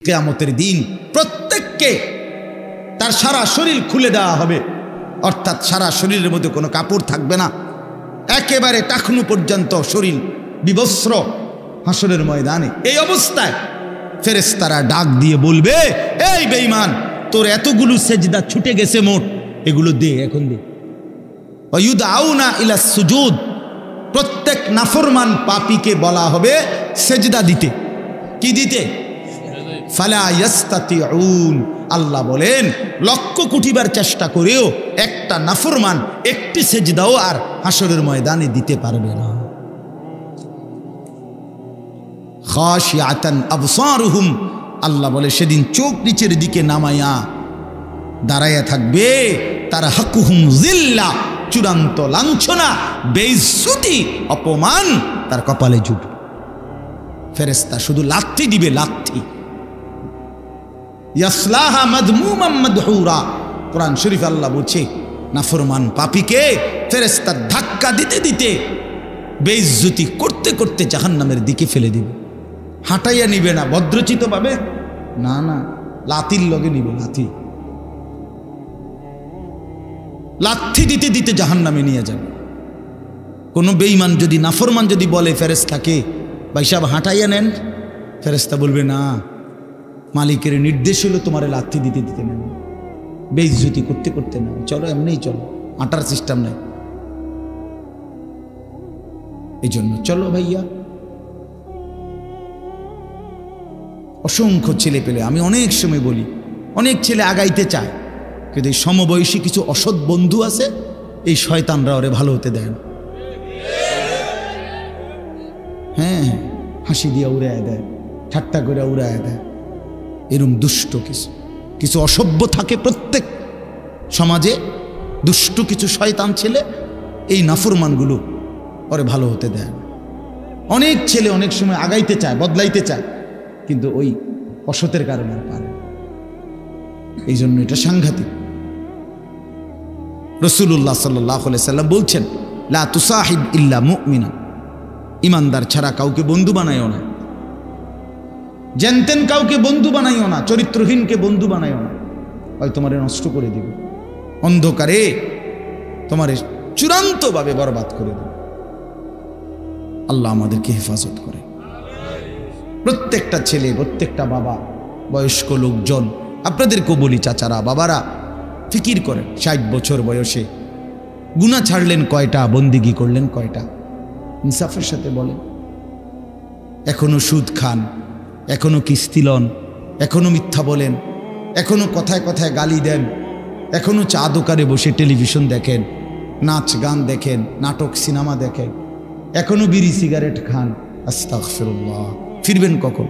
কিয়ামতের দিন প্রত্যেককে তার সারা শরীর খুলে দেওয়া হবে, অর্থাৎ সারা শরীরের মধ্যে কোনো কাপড় থাকবে না, একেবারে টাকনু পর্যন্ত শরীর বিবস্ত্র হাসরের ময়দানে। এই অবস্থায় ফেরেশতারা ডাক দিয়ে বলবে, এই বেঈমান, তোর এতগুলো সেজদা ছুটে গেছে মোট, এগুলো দে, এখন দে। ওয়ায়ুদআউনা ইলা সুজুদ, প্রত্যেক নাফরমান পাপীকে বলা হবে সেজদা দিতে। কি দিতে? ফালা ইয়াস্তাতিউন। আল্লাহ বলেন, লক্ষ কোটিবার চেষ্টা করেও একটা নাফরমান একটি সেজদাও আর হাসরের ময়দানে দিতে পারবে না। খাশিয়াতান আবসারুহুম, আল্লাহ বলে সেদিন চোখ নিচের দিকে নামাইয়া দাঁড়াইয়া থাকবে। তার হাকুহুম জিল্লা, চূড়ান্ত লাঞ্ছনা, বেইজ্জতি, অপমান তার কপালে জুটবে। ফেরেশতা শুধু লাথি দিবে, লাথি। ইয়াসলাহা মাদমুমান মাদহুরা, কোরআন শরীফ আল্লাহ বলছে নাফরমান পাপীকে ফেরেশতা ধাক্কা দিতে দিতে বেইজ্জতি করতে করতে জাহান্নামের দিকে ফেলে দিবে। হাঁটাইয়া নিবে না ভদ্রচিত ভাবে, না না, লাথির লগে নিবে, লাথি। লাথি দিতে দিতে জাহান্নামে নিয়ে যাবে। কোনো বেঈমান যদি, নাফরমান যদি বলে ফেরেশতাকে, ভাই সাহেব হাঁটাইয়া নেন, ফেরেশতা বলবে না, মালিকের নির্দেশ হলো তোমারে লাথি দিতে দিতে নেন, বেইজ্জতি করতে করতে নেন, চলো এমনিই চলো, হাঁটার সিস্টেম নাই। এই জন্য চলো ভাইয়া। অসংখ্য ছেলে পেলে, আমি অনেক সময় বলি, অনেক ছেলে আগাইতে চায়, কিন্তু এই সমবয়সী কিছু অসৎ বন্ধু আছে, এই শয়তানরা ওরে ভালো হতে দেয় না। হ্যাঁ, হাসি দিয়া উড়ায় দেয়, ঠাট্টা করে উড়ায় দেয়। এরকম দুষ্ট কিছু অসভ্য থাকে প্রত্যেক সমাজে, দুষ্ট কিছু শয়তান ছেলে, এই নাফরমানগুলো ওরে ভালো হতে দেয় না। অনেক ছেলে অনেক সময় আগাইতে চায়, বদলাইতে চায়, কিন্তু ওই অসতের কারণে আর পারে। এই জন্য এটা সাংঘাতিক। রাসূলুল্লাহ সাল্লাল্লাহু আলাইহি সাল্লাম বলছেন, লা তুসাহিব ইল্লা মুমিনা, ইমানদার ছাড়া কাউকে বন্ধু বানাইও না। জানতেন কাউকে বন্ধু বানাইও না, চরিত্রহীনকে বন্ধু বানাইও না, হয় তোমারে নষ্ট করে দিবে, অন্ধকারে তোমারে চূড়ান্তভাবে বরবাদ করে দেবে। আল্লাহ আমাদেরকে হেফাজত করে। প্রত্যেকটা ছেলে, প্রত্যেকটা বাবা, বয়স্ক লোকজন, আপনাদেরকেও বলি, চাচারা, বাবারা, ফিকির করেন, 60 বছর বয়সে গুনাহ ছাড়লেন কয়টা, বন্দিগি করলেন কয়টা, ইনসাফের সাথে বলেন। এখনো সুদ খান, এখনো কিস্তি লন, এখনো মিথ্যা বলেন, এখনো কথায় কথায় গালি দেন, এখনো চা দোকানে বসে টেলিভিশন দেখেন, নাচ গান দেখেন, নাটক সিনেমা দেখেন, এখনো বিড়ি সিগারেট খান। আস্তাগফিরুল্লাহ। ফিরবেন কখন?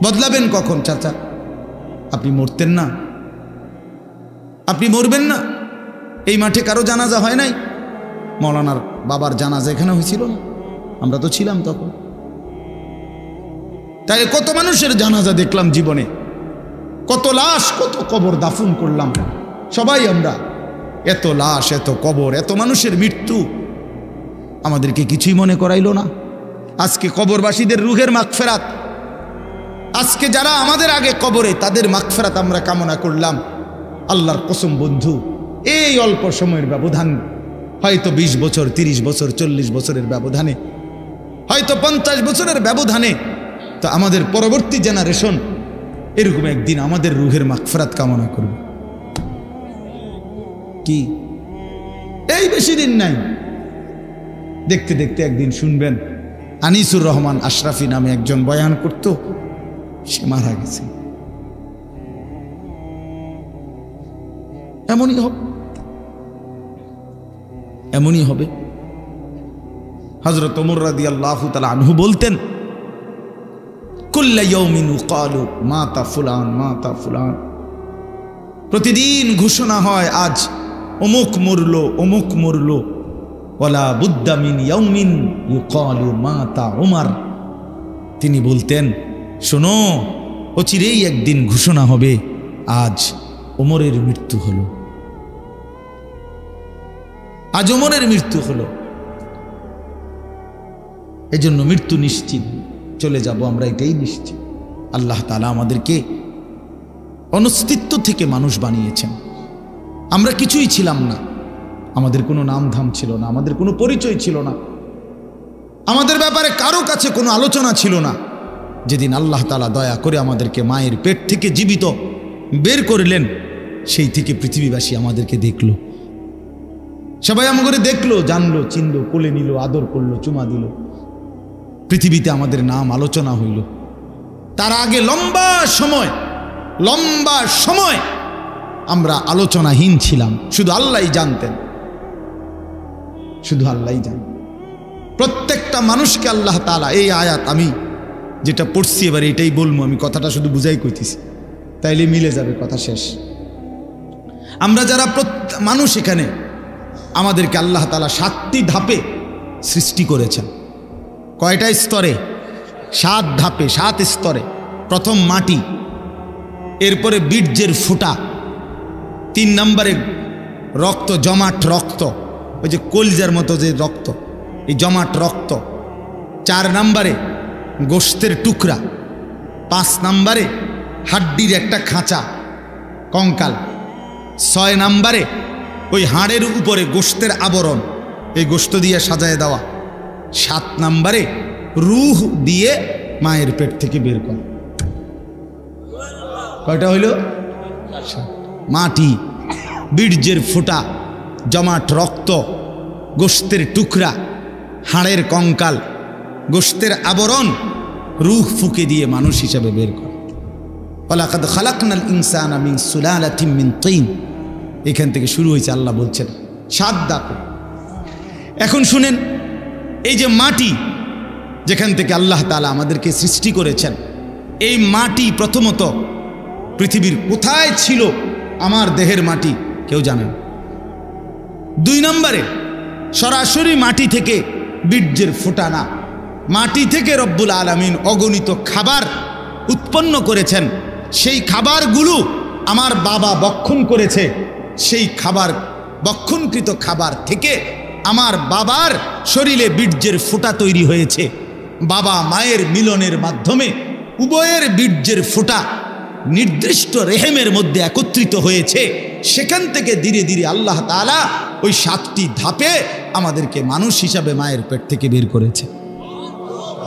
বদলাবেন কখন? চাচা, আপনি মরতেন না? আপনি মরবেন না? এই মাঠে কারো জানাজা হয় নাই? মৌলানার বাবার জানাজা এখানে হয়েছিল না? আমরা তো ছিলাম তখন। তাই কত মানুষের জানাজা দেখলাম জীবনে, কত লাশ, কত কবর দাফন করলাম সবাই আমরা। এত লাশ, এত কবর, এত মানুষের মৃত্যু আমাদেরকে কিছুই মনে করাইলো না। আজকে কবরবাসীদের রুহের মাগফিরাত, আজকে যারা আমাদের আগে কবরে, তাদের মাগফিরাত আমরা কামনা করলাম। আল্লাহর কসম বন্ধু, এই অল্প সময়ের ব্যবধান, হয়তো 20 বছর, 30 বছর, 40 বছরের ব্যবধানে, হয়তো 50 বছরের ব্যবধানে, তো আমাদের পরবর্তী জেনারেশন এরকম একদিন আমাদের রুহের মাগফিরাত কামনা করবে। কি এই বেশি দিন নাই, দেখতে দেখতে একদিন শুনবেন আনিসুর রহমান আশরাফি নামে একজন বয়ান করত, সে মারা গেছে। এমনই হবে, এমনই হবে। হযরত ওমর রাদিয়াল্লাহু তাআলা আনহু বলতেন, কুল্লা ইয়াউমিন ইউকালু মাতা ফুলান, মাতা ফুলান, প্রতিদিন ঘোষণা হয় আজ অমুক মরলো, অমুক মরলো। ওয়ালা বুদ্দা মিন ইয়াউমিন ইউকালু মাতা উমর। তিনি বলতেন, শোনো, অচিরেই একদিন ঘোষণা হবে আজ ওমরের মৃত্যু হলো, আজ ওমরের মৃত্যু হলো। এজন্য মৃত্যু নিশ্চিত, চলে যাব আমরা, এটাই নিশ্চিত। আল্লাহ তাআলা আমাদেরকে অনস্তিত্ব থেকে মানুষ বানিয়েছেন। আমরা কিছুই ছিলাম না, আমাদের কোনো নাম ধাম ছিল না, আমাদের কোনো পরিচয় ছিল না, আমাদের ব্যাপারে কারো কাছে কোনো আলোচনা ছিল না। যেদিন আল্লাহ তাআলা দয়া করে আমাদেরকে মায়ের পেট থেকে জীবিত বের করলেন, সেই থেকে পৃথিবীবাসী আমাদেরকে দেখলো, সবাই আমাকে দেখলো, জানলো, চিনলো, কোলে নিল, আদর করলো, চুমা দিল, পৃথিবীতে আমাদের নাম আলোচনা হইল। তার আগে লম্বা সময় আমরা আলোচনাহীন ছিলাম, শুধু আল্লাহই জানতেন, শুধু আল্লাহই জানতেন। প্রত্যেকটা মানুষকে আল্লাহ তাআলা, এই আয়াত আমি যেটা পড়ছি এবার এটাই বলবো, আমি কথাটা শুধু বুঝাই কইতেছি, তাইলে মিলে যাবে, কথা শেষ। আমরা যারা মানুষ এখানে, আমাদেরকে আল্লাহ তাআলা 7টি ধাপে সৃষ্টি করেছেন। কয়টা স্তরে? 7 ধাপে, 7 স্তরে। প্রথম মাটি, এরপরে বীর্যের ফুটা, 3 নম্বরে রক্ত, জমাট রক্ত, ওই যে কলজার মতো যে রক্ত, এই জমাট রক্ত। 4 নম্বরে গোশতের টুকরা। 5 নম্বরে হাড্ডির একটা খাঁচা, কঙ্কাল। 6 নম্বরে ওই হাড়ের উপরে গোশতের আবরণ, এই গোশত দিয়ে সাজায় দেওয়া। 7 নম্বরে রূহ দিয়ে মায়ের পেট থেকে বের করা। কয়টা হইল? মাটি, বীর্যের ফুটা, জমাট রক্ত, গোশতের টুকরা, হাড়ের কঙ্কাল, গোশতের আবরণ, রূহ ফুঁকে দিয়ে মানুষ হিসাবে বের করা। ওয়ালাকাদ খালাকনাল ইনসানা মিন সুলালাতিন মিন তিন। এখান থেকে শুরু হয়েছে, আল্লাহ বলছেন 7 ধাপে। এখন শুনেন, এই যে মাটি যেখান থেকে আল্লাহ তাআলা আমাদেরকে সৃষ্টি করেছেন, এই মাটি প্রথমত পৃথিবীর কোথায় ছিল? আমার দেহের মাটি কেউ জানেন? 2 নম্বরে সরাসরি মাটি থেকে বীর্যের ফোঁটা না, মাটি থেকে রব্বুল আলামিন অগণিত খাবার উৎপন্ন করেছেন। সেই খাবারগুলো আমার বাবা বক্ষণ করেছে, সেই খাবার, বক্ষণকৃত খাবার থেকে আমার বাবার শরীরে বীর্যের ফোঁটা তৈরি হয়েছে। বাবা মায়ের মিলনের মাধ্যমে উভয়ের বীর্যের ফোঁটা নির্দিষ্ট রেহেমের মধ্যে একত্রিত হয়েছে। সেখান থেকে ধীরে ধীরে আল্লাহ তাআলা ওই 7টি ধাপে আমাদেরকে মানুষ হিসাবে মায়ের পেট থেকে বের করেছে।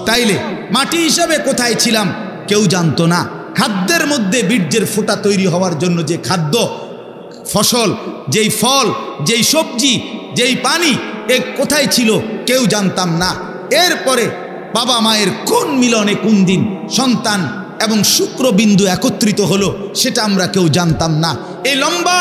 তাইলে মাটি হিসাবে কোথায় ছিলাম কেউ জানতো না। খাদ্যের মধ্যে বীর্যের ফোঁটা তৈরি হওয়ার জন্য যে খাদ্য, ফসল, যেই ফল, যেই সবজি, যেই পানি, এ কোথায় ছিল কেউ জানতাম না। এরপরে বাবা মায়ের কোন মিলনে কোন দিন সন্তান এবং শুক্রবিন্দু একত্রিত হলো সেটা আমরা কেউ জানতাম না। এই লম্বা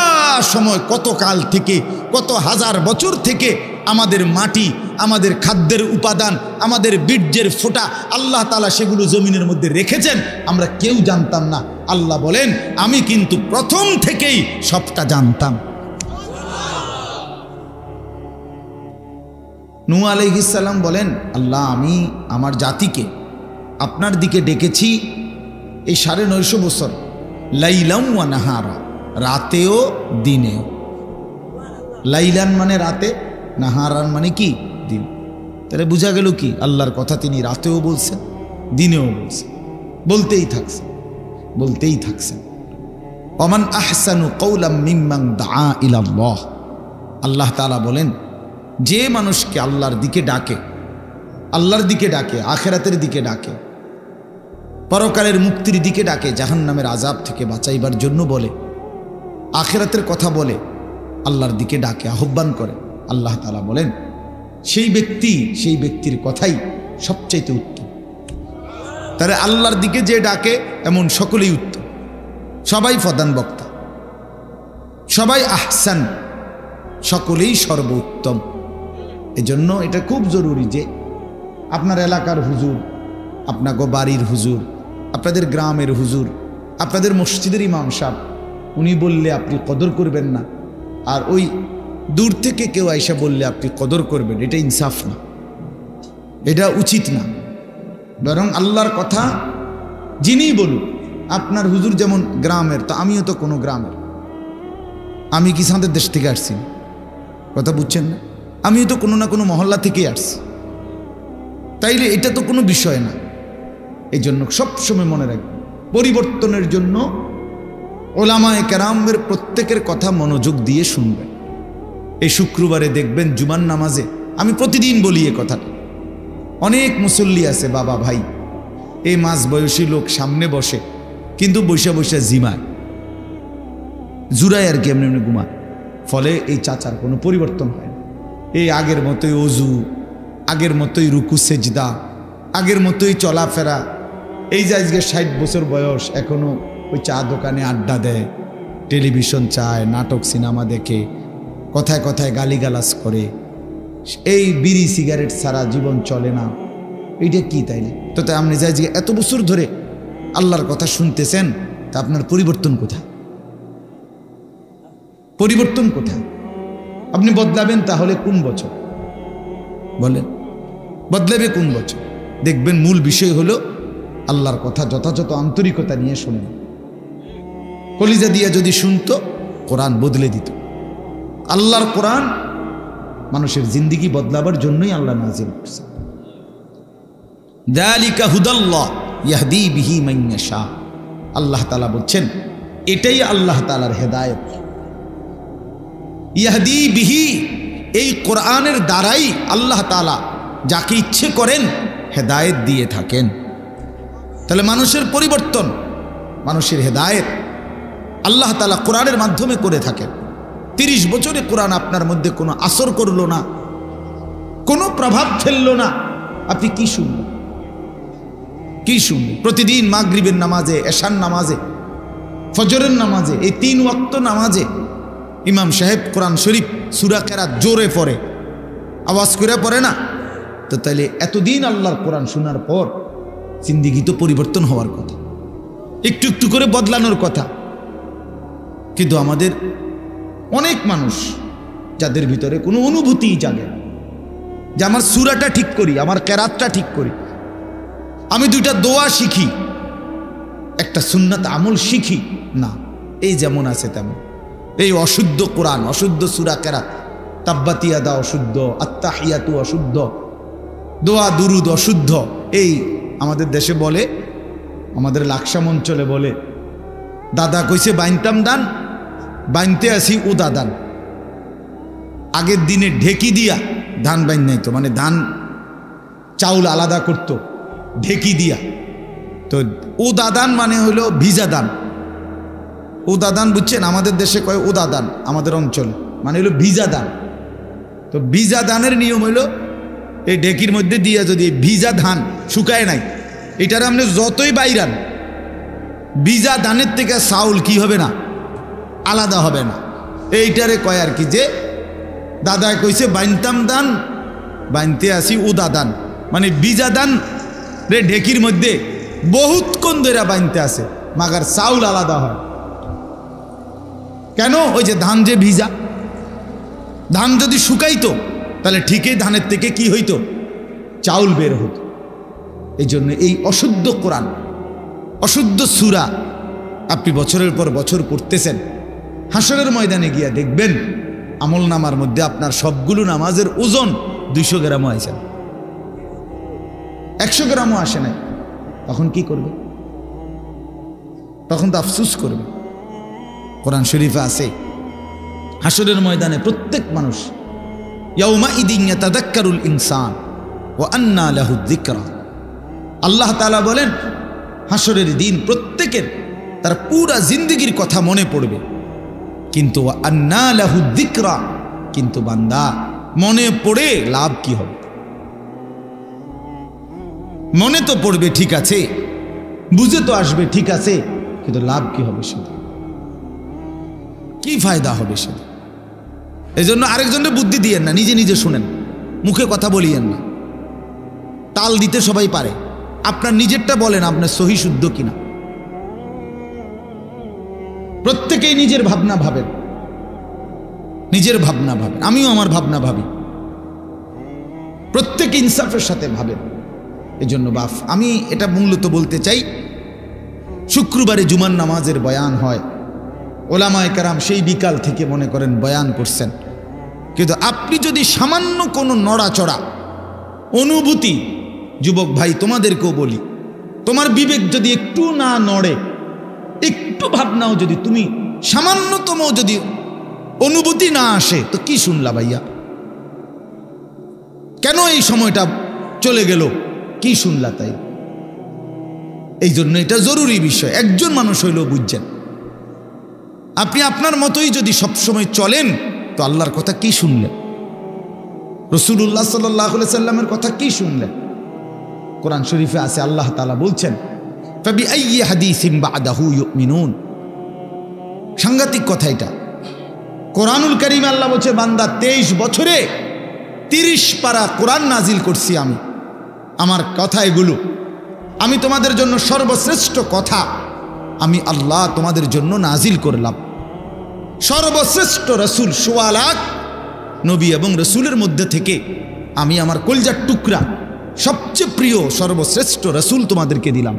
সময়, কত কাল থেকে, কত হাজার বছর থেকে আমাদের মাটি, আমাদের খাদ্যের উপাদান, আমাদের বীর্যের ফোঁটা আল্লাহ তাআলা সেগুলো জমিনের মধ্যে রেখেছেন, আমরা কেউ জানতাম না। আল্লাহ বলেন, আমি কিন্তু প্রথম থেকেই সবটা জানতাম। নূহ আলাইহিস সালাম বলেন, আল্লাহ, আমি আমার জাতিকে আপনার দিকে ডেকেছি এই 950 বছর, লাইলাম ওয়া নাহারা, রাতেও দিনেও। লাইলান মানে রাতে, নাহারান মানে কি? দিন। তাহলে বোঝা গেল কি, আল্লাহর কথা তিনি রাতেও বলছেন, দিনেও বলছেন, বলতেই থাকছেন, বলতেই থাকছেন। ওমান আহসানু কওলাম মিম্মান দাআ ইলাল্লাহ। আল্লাহ তাআলা বলেন, যে মানুষকে আল্লাহর দিকে ডাকে, আল্লাহর দিকে ডাকে, আখিরাতের দিকে ডাকে, পরকালের মুক্তির দিকে ডাকে, জাহান্নামের আযাব থেকে বাঁচাইবার জন্য বলে, আখিরাতের কথা বলে, আল্লাহর দিকে ডাকে, আহ্বান করে, আল্লাহ তাআলা বলেন সেই ব্যক্তির কথাই সবচাইতে উত্তম। তাহলে আল্লাহর দিকে যে ডাকে এমন সকলেই উত্তম, সবাই প্রধান বক্তা, সবাই আহসান, সকলেই সর্বোত্তম। এজন্য এটা খুব জরুরি যে আপনার এলাকার হুজুর, আপনাকে বাড়ির হুজুর, আপনাদের গ্রামের হুজুর, আপনাদের মসজিদের ইমাম সাহেব, উনি বললে আপনি কদর করবেন না, আর ওই দূর থেকে কেউ আইসা বললে আপনি কদর করবেন, এটা ইনসাফ না, এটা উচিত না। বরং আল্লাহর কথা যিনিই বলুন, আপনার হুজুর যেমন গ্রামের, তো আমিও তো কোনো গ্রামের, আমি কি সাঁদের দেশ থেকে আসছি? কথা বুঝছেন না? আমিও তো কোনো না কোনো মহল্লা থেকেই আসছি। তাইলে এটা তো কোনো বিষয় না। এই জন্য সবসময় মনে রাখবেন, পরিবর্তনের জন্য ওলামায়ে কেরামের প্রত্যেকের কথা মনোযোগ দিয়ে শুনবেন। এই শুক্রবারে দেখবেন জুমার নামাজে, আমি প্রতিদিন বলি এ কথাটা, অনেক মুসল্লি আছে বাবা ভাই, এই মাঝ বয়সী লোক সামনে বসে কিন্তু বৈশা বৈশা জিমায়, জুড়ায় আর কি এমনি এমনি ঘুমায়। ফলে এই চাচার কোনো পরিবর্তন হয় না। এই আগের মতোই অজু, আগের মতোই রুকু সেজদা, আগের মতোই চলাফেরা। এই যে আজকে 60 বছর বয়স, এখনো ওই চা দোকানে আড্ডা দেয়, টেলিভিশন চায়, নাটক সিনেমা দেখে, কথায় কথায় গালিগালাজ করে, এই বিড়ি সিগারেট ছাড়া জীবন চলে না। এইটা কি তাই না? তো তাই আপনি যাই যে এত বছর ধরে আল্লাহর কথা শুনতেছেন, তা আপনার পরিবর্তন কোথায়? পরিবর্তন কোথায়? আপনি বদলাবেন তাহলে কোন বছর বলেন? বদলাবে কোন বছর? দেখবেন মূল বিষয় হলো আল্লাহর কথা যথাযথ আন্তরিকতা নিয়ে শোনেন। কলিজা দিয়া যদি শুনতো, কোরআন বদলে দিত। আল্লাহর কোরআন মানুষের জিন্দেগি বদলাবার জন্যই আল্লাহ নাজিল করছেন। যালিকা হুদাল্লাহ ইয়াহদি বিহি মান ইয়াশা। আল্লাহ তাআলা বলছেন এটাই আল্লাহ তাআলার হেদায়েত। ইয়াহদি বিহি, এই কোরআনের দ্বারাই আল্লাহ তাআলা যাকে ইচ্ছে করেন হেদায়েত দিয়ে থাকেন। তাহলে মানুষের পরিবর্তন, মানুষের হেদায়েত আল্লাহ তাআলা কোরআনের মাধ্যমে করে থাকেন। 30 বছরে কোরআন আপনার মধ্যে কোনো আসর করলো না, কোনো প্রভাব ফেললো না, আপনি কি শুনবেন? কি শুনবেন? প্রতিদিন মাগরিবের নামাজে, এশার নামাজে, ফজরের নামাজে, এই 3 ওয়াক্ত নামাজে ইমাম সাহেব কোরআন শরীফ সূরা কেরাত জোরে পড়ে, আওয়াজ করে পড়ে না? তো তাইলে এতদিন আল্লাহর কোরআন শোনার পর জিন্দেগি তো পরিবর্তন হওয়ার কথা, একটু একটু করে বদলানোর কথা। কিন্তু আমাদের অনেক মানুষ যাদের ভিতরে কোনো অনুভূতিই জাগে না যে আমার সূরাটা ঠিক করি, আমার কেরাতটা ঠিক করি, আমি 2টা দোয়া শিখি, একটা সুন্নাত আমল শিখি না। এই যেমন আছে তেমন, এই অশুদ্ধ কোরআন, অশুদ্ধ সূরা কেরাত, তাব্বাত ইয়াদা অশুদ্ধ, আত্তাহিয়াতু অশুদ্ধ, দোয়া দুরুদ অশুদ্ধ। এই আমাদের দেশে বলে, আমাদের লাকসাম অঞ্চলে বলে, দাদা কইছে বাইনতাম দান, বাইনতে আসি উদা দান। আগের দিনে ঢেকি দিয়া ধান বাইন নাই তো, মানে ধান চাউল আলাদা করত ঢেকি দিয়া। তো উদা দান মানে হলো ভিজা দান। উদা দান বুঝছেন? আমাদের দেশে কয় উদা দান, আমাদের অঞ্চলে মানে হলো ভিজা দান। তো ভিজা দানের নিয়ম হলো এই ঢেকির মধ্যে দিয়া যদি ভিজা ধান শুকায় নাই, এটার আপনি যতই বাইরান, ভিজা ধানের থেকে চাউল কি হবে না, আলাদা হবে না। এইটারে কয় আর কি যে দাদায় কইছে বাইনতাম দান, বাইনতে আসি উদা দান, মানে ভিজা দান রে ঢেকির মধ্যে বহুতক্ষণ ধরে বাইনতে আসে, মাগার চাউল আলাদা হয় কেন? ওই যে ধান যে ভিজা, ধান যদি শুকাইতো তাহলে ঠিকই ধানের থেকে কি হইতো, চাউল বের হতো। এই জন্য এই অশুদ্ধ কোরআন, অশুদ্ধ সূরা আপনি বছরের পর বছর পড়তেছেন, হাসরের ময়দানে গিয়া দেখবেন আমল নামার মধ্যে আপনার সবগুলো নামাজের ওজন 200 গ্রামও আসে না, 100 গ্রামও আসে না। তখন কি করবে? তখন তো আফসুস করবে। কোরআন শরীফে আছে হাসরের ময়দানে প্রত্যেক মানুষ ইয়াউমা ইদিন ইয়াতাযাক্কারুল ইনসান ওয়া আন্না লাহু যিকরা। আল্লাহ তাআলা বলেন হাসরের দিন প্রত্যেকের তার পুরা জিন্দেগির কথা মনে পড়বে, কিন্তু ওয়া আন্না লাহু যিকরা, কিন্তু বান্দা মনে পড়ে লাভ কি হবে? মনে তো পড়বে ঠিক আছে, বুঝে তো আসবে ঠিক আছে, কিন্তু লাভ কি হবে? সেটা কি ফায়দা হবে? সেটা এই জন্য আরেকজনের বুদ্ধি দিয়েন না, নিজে নিজে শুনেন, মুখে কথা বলিয়েন না। তাল দিতে সবাই পারে, আপনার নিজেরটা বলেন আপনার সহি শুদ্ধ কিনা। প্রত্যেকেই নিজের ভাবনা ভাবেন, নিজের ভাবনা ভাবেন, আমিও আমার ভাবনা ভাবি, প্রত্যেকে ইনসাফের সাথে ভাবেন। এজন্য বাফ আমি এটা মূলত বলতে চাই, শুক্রবারে জুমার নামাজের বয়ান হয়, ওলামায়ে কেরাম সেই বিকাল থেকে মনে করেন বয়ান করছেন, কিন্তু আপনি যদি সামান্য কোনো নড়াচড়া অনুভূতি, যুবক ভাই তোমাদেরকেও বলি, তোমার বিবেক যদি একটু না নড়ে, একটু ভাবনাও যদি তুমি সামান্যতম যদি অনুভূতি না আসে, তো কি শুনলা ভাইয়া? কেন এই সময়টা চলে গেল? কি শুনলা? তাই এই জন্য এটা জরুরি বিষয়। একজন মানুষ হইলেও বুঝছেন, আপনি আপনার মতোই যদি সবসময় চলেন, তো আল্লাহর কথা কি শুনলেন? রাসূলুল্লাহ সাল্লাল্লাহু আলাইহি সাল্লামের কথা কি শুনলেন? কোরআন শরীফে আছে, আল্লাহ তাআলা বলছেন, ফাবিআইয়ি হাদিসিন বা'দাহু ইউমিনুন। সাংঘাতিক কথা এটা। কোরআনুল কারীমে আল্লাহ বলছে, বান্দা 23 বছরে 30 পারা কোরআন নাজিল করছি আমি। আমার কথা এগুলো, আমি তোমাদের জন্য সর্বশ্রেষ্ঠ কথা আমি আল্লাহ তোমাদের জন্য নাজিল করলাম। সর্বশ্রেষ্ঠ রাসূল, ১৬ লাখ নবী এবং রাসূলের মধ্যে থেকে আমি আমার কলজার টুকরা সবচেয়ে প্রিয় সর্বশ্রেষ্ঠ রাসূল তোমাদেরকে দিলাম।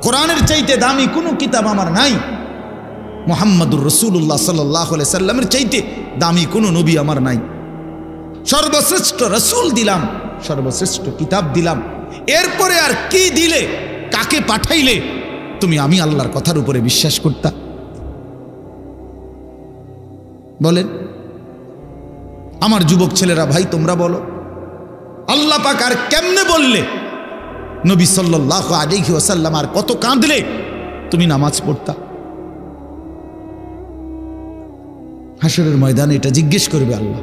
কোরআনের চাইতে দামি কোনো কিতাব আমার নাই। মুহাম্মাদুর রাসূলুল্লাহ সাল্লাল্লাহু আলাইহি সাল্লামের চাইতে দামি কোনো নবী আমার নাই। সর্বশ্রেষ্ঠ রাসূল দিলাম, সর্বশ্রেষ্ঠ কিতাব দিলাম। এরপরে আর কি দিলে, কাকে পাঠাইলে তুমি আমি আল্লাহর কথার উপরে বিশ্বাস করতা? বলেন আমার যুবক ছেলেরা, ভাই তোমরা বলো, আল্লাহ পাক আর কেমনে বললে নবী সাল্লাল্লাহু আলাইহি ওয়াসাল্লাম আর কত কাঁদলে তুমি নামাজ পড়তা? হাসরের ময়দানে এটা জিজ্ঞেস করবে আল্লাহ।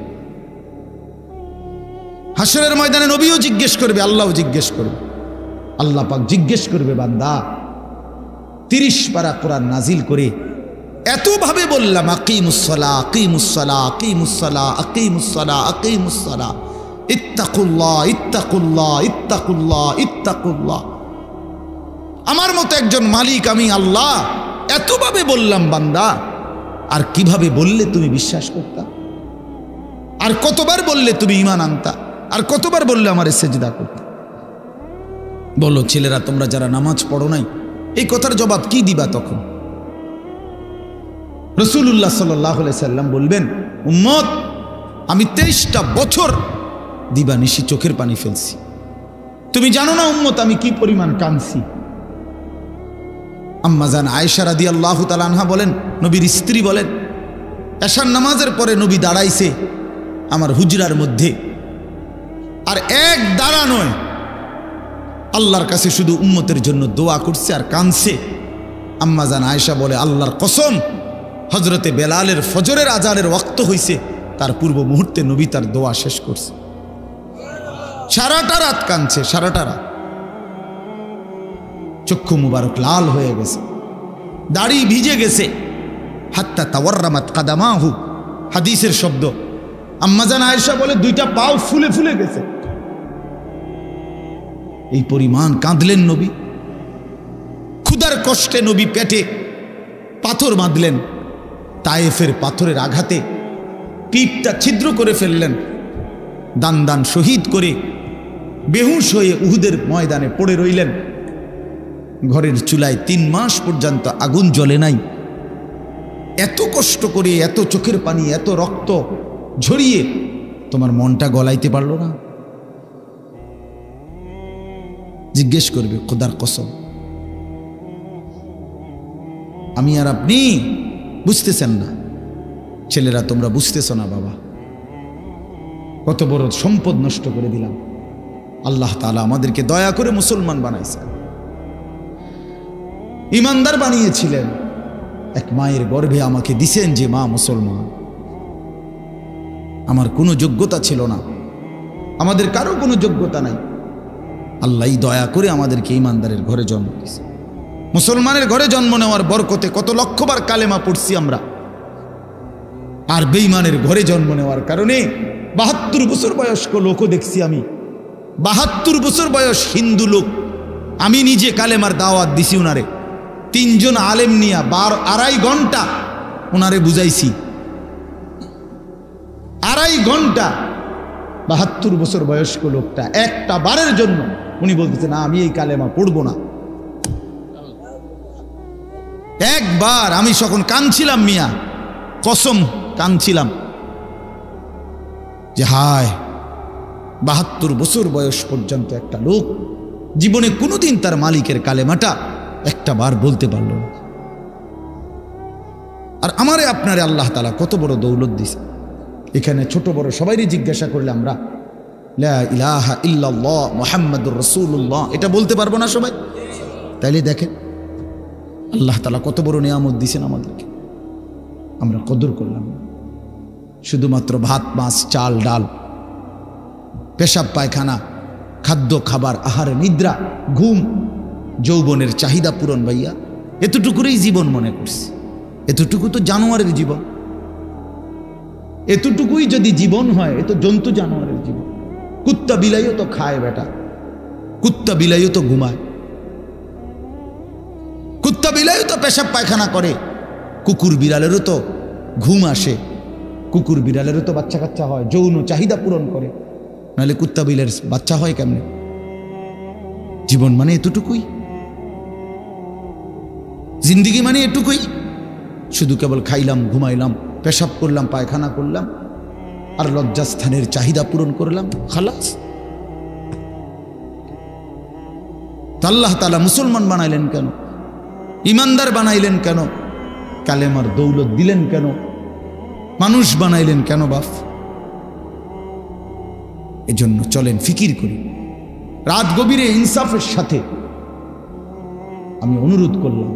হাসরের ময়দানে নবীও জিজ্ঞেস করবে, আল্লাহও জিজ্ঞেস করবে। আল্লাহ পাক জিজ্ঞেস করবে, বান্দা 30 পারা কোরআন নাজিল করে এতভাবে বললাম, আকিমুসসালাহ আকিমুসসালাহ আকিমুসসালাহ আকিমুসসালাহ আকিমুসসালাহ, ইত্তাকুল্লাহ ইত্তাকুল্লাহ ইত্তাকুল্লাহ ইত্তাকুল্লাহ। আমার মতো একজন মালিক আমি আল্লাহ এতভাবে বললাম বান্দা, আর কিভাবে বললে তুমি বিশ্বাস করতা? আর কতবার বললে তুমি ঈমান আনতা? আর কতবার বললে আমারে সেজদা করতা? বলো ছেলেরা, তোমরা যারা নামাজ পড়ো নাই, এই কথার জবাব কি দিবা তখন? রাসূলুল্লাহ সাল্লাল্লাহু আলাইহি সাল্লাম বলবেন, উম্মত আমি 23টা বছর দিবানিশি চোখের পানি ফেলছি। তুমি জানো না উম্মত আমি কি পরিমাণ কাঁদছি। আম্মা জান আয়েশা রাদিয়াল্লাহু তাআলা আনহা বলেন, নবীর স্ত্রী বলেন, এশার নামাজের পরে নবী দাঁড়াইছে আমার হুজরার মধ্যে, আর এক দাঁড়া নয়, আল্লাহর কাছে শুধু উম্মতের জন্য দোয়া করছে আর কাঁদছে। আম্মা জান আয়েশা বলে, আল্লাহর কসম, হজরতে বেলালের ফজরের আজানের ওয়াক্ত হইছে, তার পূর্ব মুহূর্তে নবী তার দোয়া শেষ করছে। সারাটা রাত কাঁদছে, সারাটা রাত। চক্ষু মুবারক লাল হয়ে গেছে, দাড়ি ভিজে গেছে, হাত্তা তাওয়াররামাত কাদামাহু, হাদিসের শব্দ। আম্মা জান আয়েশা বলে, 2টা পাও ফুলে ফুলে গেছে। এই পরিমাণ কাঁদলেন নবী। ক্ষুধার কষ্টে নবী পেটে পাথর বাঁধলেন, তায়েফের পাথরের আঘাতে পিঠটা ছিদ্র করে ফেললেন, দান দান শহীদ করে বেহুশ হয়ে উহুদের ময়দানে পড়ে রইলেন। ঘরের চুলায় 3 মাস পর্যন্ত আগুন জ্বলে নাই। এত কষ্ট করে, এত চোখের পানি, এত রক্ত ঝরিয়ে তোমার মনটা গলাইতে পারলো না? জিজ্ঞেস করবে, খোদার কসম। আমি আর আপনি বুঝতেছেন না, ছেলেরা তোমরা বুঝতেছ না বাবা, কত বড় সম্পদ নষ্ট করে দিলাম। আল্লাহ তাআলা আমাদেরকে দয়া করে মুসলমান বানাইছেন, ইমানদার বানিয়েছিলেন। এক মায়ের গর্ভে আমাকে দিছেন যে মা মুসলমান। আমার কোনো যোগ্যতা ছিল না, আমাদের কারো কোনো যোগ্যতা নাই। আল্লাহই দয়া করে আমাদেরকে ইমানদারের ঘরে জন্ম দিয়েছে। মুসলমানের ঘরে জন্ম নেওয়ার বরকতে কত লক্ষবার কালেমা পড়ছি আমরা, আর বেঈমানের ঘরে জন্ম নেওয়ার কারণে 72 বছর বয়স্ক লোকও দেখছি আমি। 72 বছর বয়স হিন্দু লোক, আমি নিজে কালেমার দাওয়াত দিছি উনারে। 3 জন আলেম নিয়া 2.5 ঘন্টা উনারে বুঝাইছি, 2.5 ঘন্টা। 72 বছর বয়স্ক লোকটা একটা বারের জন্য উনি বলতেছে না আমি এই কালেমা পড়বো না। একবার আমি যখন কাঁদছিলাম মিয়া, কসম কাঁদছিলাম যে হায় 72 বছর বয়স পর্যন্ত একটা লোক জীবনে কোনোদিন তার মালিকের কালেমাটা একটা বার বলতে পারল না। আর আমারে আপনারে আল্লাহ তাআলা কত বড় দৌলত দিছে। এখানে ছোট বড় সবাইরই জিজ্ঞাসা করলে আমরা লা ইলাহা ইল্লাল্লাহ মুহাম্মাদুর রাসূলুল্লাহ এটা বলতে পারবো না সবাই? তাইলে দেখেন আল্লাহ তাআলা কত বড় নিয়ামত দিয়েছেন আমাদেরকে, আমরা কদর করলাম না। শুধুমাত্র ভাত মাছ চাল ডাল, পেশাব পায়খানা, খাদ্য খাবার, আহার নিদ্রা, ঘুম, যৌবনের চাহিদা পূরণ, ভাইয়া এতটুকুরই জীবন মনে করছি। এতটুকু তো জানোয়ারের জীবন। এতটুকুই যদি জীবন হয়, এ তো জন্তু জানোয়ারের জীবন। কুত্তা বিলাইও তো খায় বেটা, কুত্তা বিলাইও তো ঘুমায়, কুত্তা বিলাইও তো পেশাব পায়খানা করে, কুকুর বিড়ালেরও তো ঘুম আসে, কুকুর বিড়ালেরও তো বাচ্চা কাচ্চা হয়, যৌন চাহিদা পূরণ করে, নাহলে কুত্তা বিলের বাচ্চা হয় কেমনে? জীবন মানে এতটুকুই, জিন্দিগি মানে এটুকুই। শুধু কেবল খাইলাম, ঘুমাইলাম, পেশাব করলাম, পায়খানা করলাম, আর লজ্জাস্থানের চাহিদা পূরণ করলাম, খালাস। আল্লাহ তাআলা মুসলমান বানাইলেন কেন? ইমানদার বানাইলেন কেন? কালেমার দৌলত দিলেন কেন? মানুষ বানাইলেন কেন বাপ? এজন্য চলেন ফিকির করি। রাত গভীরে ইনসাফের সাথে আমি অনুরোধ করলাম,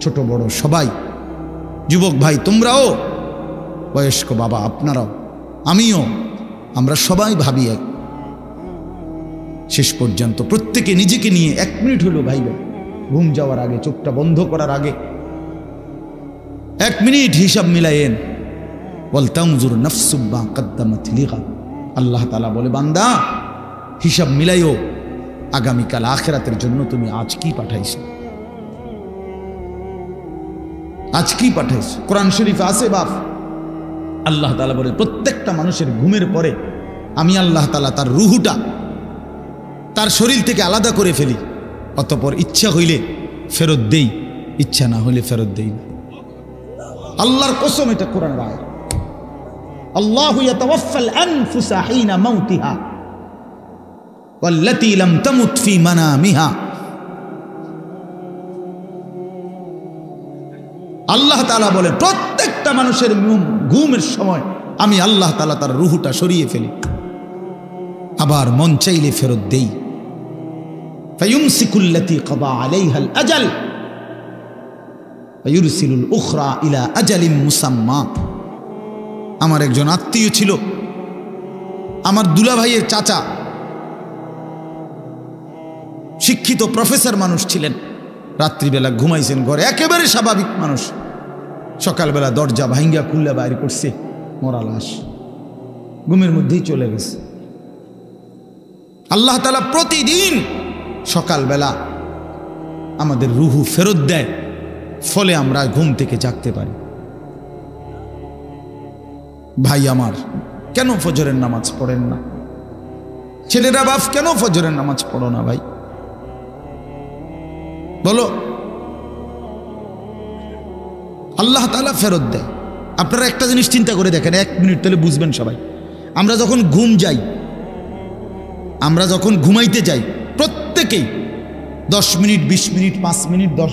ছোট বড় সবাই, যুবক ভাই তোমরাও, বয়স্ক বাবা আপনারাও, আমিও, আমরা সবাই ভাবি শেষ পর্যন্ত প্রত্যেকে নিজেকে নিয়ে 1 মিনিট হলো ভাইবেন। ঘুম যাওয়ার আগে, চোখটা বন্ধ করার আগে 1 মিনিট হিসাব মিলাইয়েন। ওয়ালতানজুর নাফসুম মা কদ্দামাত লিগাদ। আল্লাহ তাআলা বলে, বান্দা হিসাব মিলাইও, আগামীকাল আখিরাতের জন্য তুমি আজ কি পাঠাইছো, আজ কি পাঠাইছো। কোরআন শরীফে আছে বাপ, আল্লাহ তাআলা বলে প্রত্যেকটা মানুষের ঘুমের পরে আমি আল্লাহ তাআলা তার রুহুটা তার শরীর থেকে আলাদা করে ফেলি, অতঃপর ইচ্ছা হইলে ফেরত দেই, ইচ্ছা না হইলে ফেরত দেই না। আল্লাহর কসম, এটা কোরআনের আয়াত। আল্লাহু ইয়াতাওয়াফাল আনফুসা হিনা মাউতিহা ওয়াল্লাতী লাম তামুত ফি মানামিহা। আল্লাহ তাআলা বলে প্রত্যেকটা মানুষের ঘুমের সময় আমি আল্লাহ তাআলা তার রুহটা সরিয়ে ফেলি, আবার মন চাইলে ফেরত দেই। ফায়ুমসিকুল্লাতী কাদা আলাইহাল আজাল ওয়ায়ুরসিলুল উখরা ইলা আজালিম মুসাম্মা। আমার একজন আত্মীয় ছিল, আমার দুলা ভাইয়ের চাচা, শিক্ষিত প্রফেসর মানুষ ছিলেন। রাত্রিবেলা ঘুমাইছেন ঘরে, একেবারে স্বাভাবিক মানুষ। সকালবেলা দরজা ভাঙ্গা খুললে বাইরে করছে মরা লাশ, ঘুমের মধ্যেই চলে গেছে। আল্লাহ তাআলা প্রতিদিন সকালবেলা আমাদের রুহু ফেরত দেয়, ফলে আমরা ঘুম থেকে জাগতে পারি। ভাই আমার, কেন ফজরের নামাজ পড়েন না? ছেলেরা বাপ, কেন ফজরের নামাজ পড়ো না ভাই? বলো। আল্লাহ তাআলা ফেরত দেয়। আপনারা একটা জিনিস চিন্তা করে দেখেন, 1 মিনিট তাহলে বুঝবেন সবাই। আমরা যখন ঘুম যাই, আমরা যখন ঘুমাইতে যাই, প্রত্যেকেই 10 মিনিট, 20 মিনিট, 5 মিনিট, 10,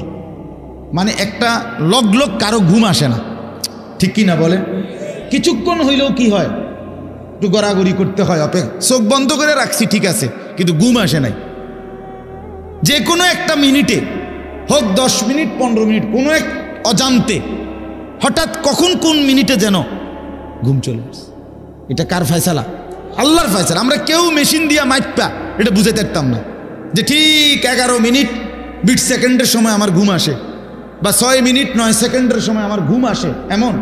মানে একটা লগ কারো ঘুম আসে না, ঠিক কি না বলেন? কিছুক্ষণ হইলেও কি হয়, একটু গড়াগড়ি করতে হয়, চোখ বন্ধ করে রাখছি ঠিক আছে, কিন্তু ঘুম আসে নাই। যে কোনো একটা মিনিটে হোক, 10 মিনিট, 15 মিনিট, কোনো এক অজান্তে হঠাৎ কখন কোন মিনিটে যেন ঘুম চলে আসে। এটা কার ফয়সালা? আল্লাহর ফয়সালা। আমরা কেউ মেশিন দিয়া মাইপা এটা বুঝাতে পারতাম না যে ঠিক 11 মিনিট 20 সেকেন্ডের সময় আমার ঘুম আসে, বা 6 মিনিট 9 সেকেন্ডের সময় আমার ঘুম আসে, এমন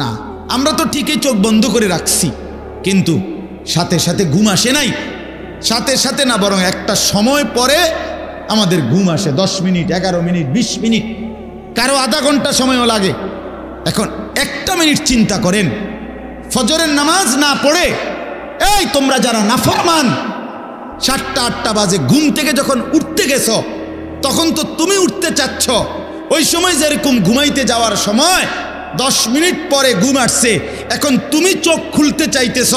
না। আমরা তো ঠিকই চোখ বন্ধ করে রাখছি, কিন্তু সাথে সাথে ঘুম আসে নাই। সাথে সাথে না, বরং একটা সময় পরে আমাদের ঘুম আসে। 10 মিনিট, 11 মিনিট, 20 মিনিট, কারো আধা ঘন্টা সময়ও লাগে। এখন 1 মিনিট চিন্তা করেন, ফজরের নামাজ না পড়ে, এই তোমরা যারা নাফরমান, 7টা 8টা বাজে ঘুম থেকে যখন উঠতে গেছ, তখন তো তুমি উঠতে চাচ্ছ, ওই সময় যেরকম ঘুমাইতে যাওয়ার সময় 10 মিনিট পরে ঘুম আসছে, এখন তুমি চোখ খুলতে চাইতেছ,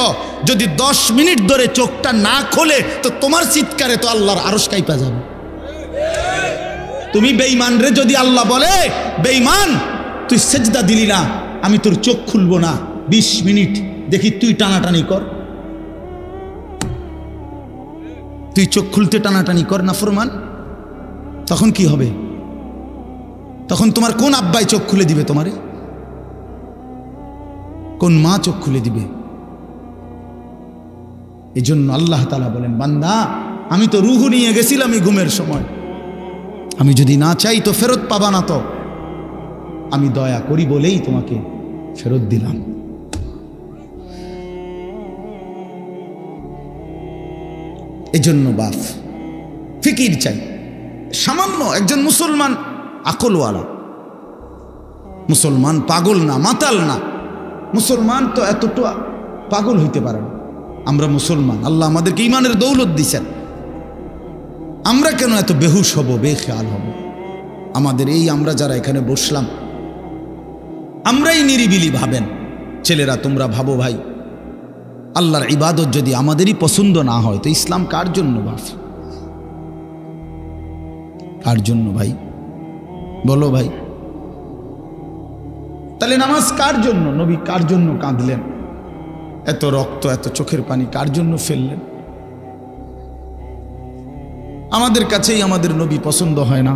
যদি 10 মিনিট ধরে চোখটা না খোলে তো তোমার চিৎকারে তো আল্লাহর আরশ কাঁপা যাবে। তুমি বেঈমান রে যদি আল্লাহ বলে, বেঈমান তুই সেজদা দিলি না, আমি তোর চোখ খুলবো না 20 মিনিট, দেখি তুই টানাটানি কর, তুই চোখ খুলতে টানাটানি কর না ফরমান, তখন কি হবে? তখন তোমার কোন আব্বাই চোখ খুলে দিবে তোমারে? কোন মা চোখ খুলে দিবে? এই জন্য আল্লাহ তাআলা বলেন, বান্দা আমি তো রুহ নিয়ে গেছিলাম এই ঘুমের সময়, আমি যদি না চাই তো ফেরত পাবা না, তো আমি দয়া করি বলেই তোমাকে ফেরত দিলাম। এজন্য বাপ ফিকির চাই। সামান্য একজন মুসলমান আকলওয়ালা মুসলমান, পাগল না, মাতাল না, মুসলমান তো এতটা পাগল হইতে পারে না। আমরা মুসলমান, আল্লাহ আমাদেরকে ঈমানের দৌলত দিয়েছেন, আমরা কেন এত বেহুশ হব, বেখেয়াল হব? আমাদের এই আমরা যারা এখানে বসলাম, আমরাই নিরিবিলি ভাবেন। ছেলেরা তোমরা ভাবো ভাই, আল্লাহর ইবাদত যদি আমাদেরই পছন্দ না হয় তো ইসলাম কার জন্য বাপ? কার জন্য ভাই? বলো ভাই। তাহলে নামাজ কার জন্য? নবী কার জন্য কাঁদলেন? এত রক্ত, এত চোখের পানি কার জন্য ফেললেন? আমাদের কাছেই আমাদের নবী পছন্দ হয় না,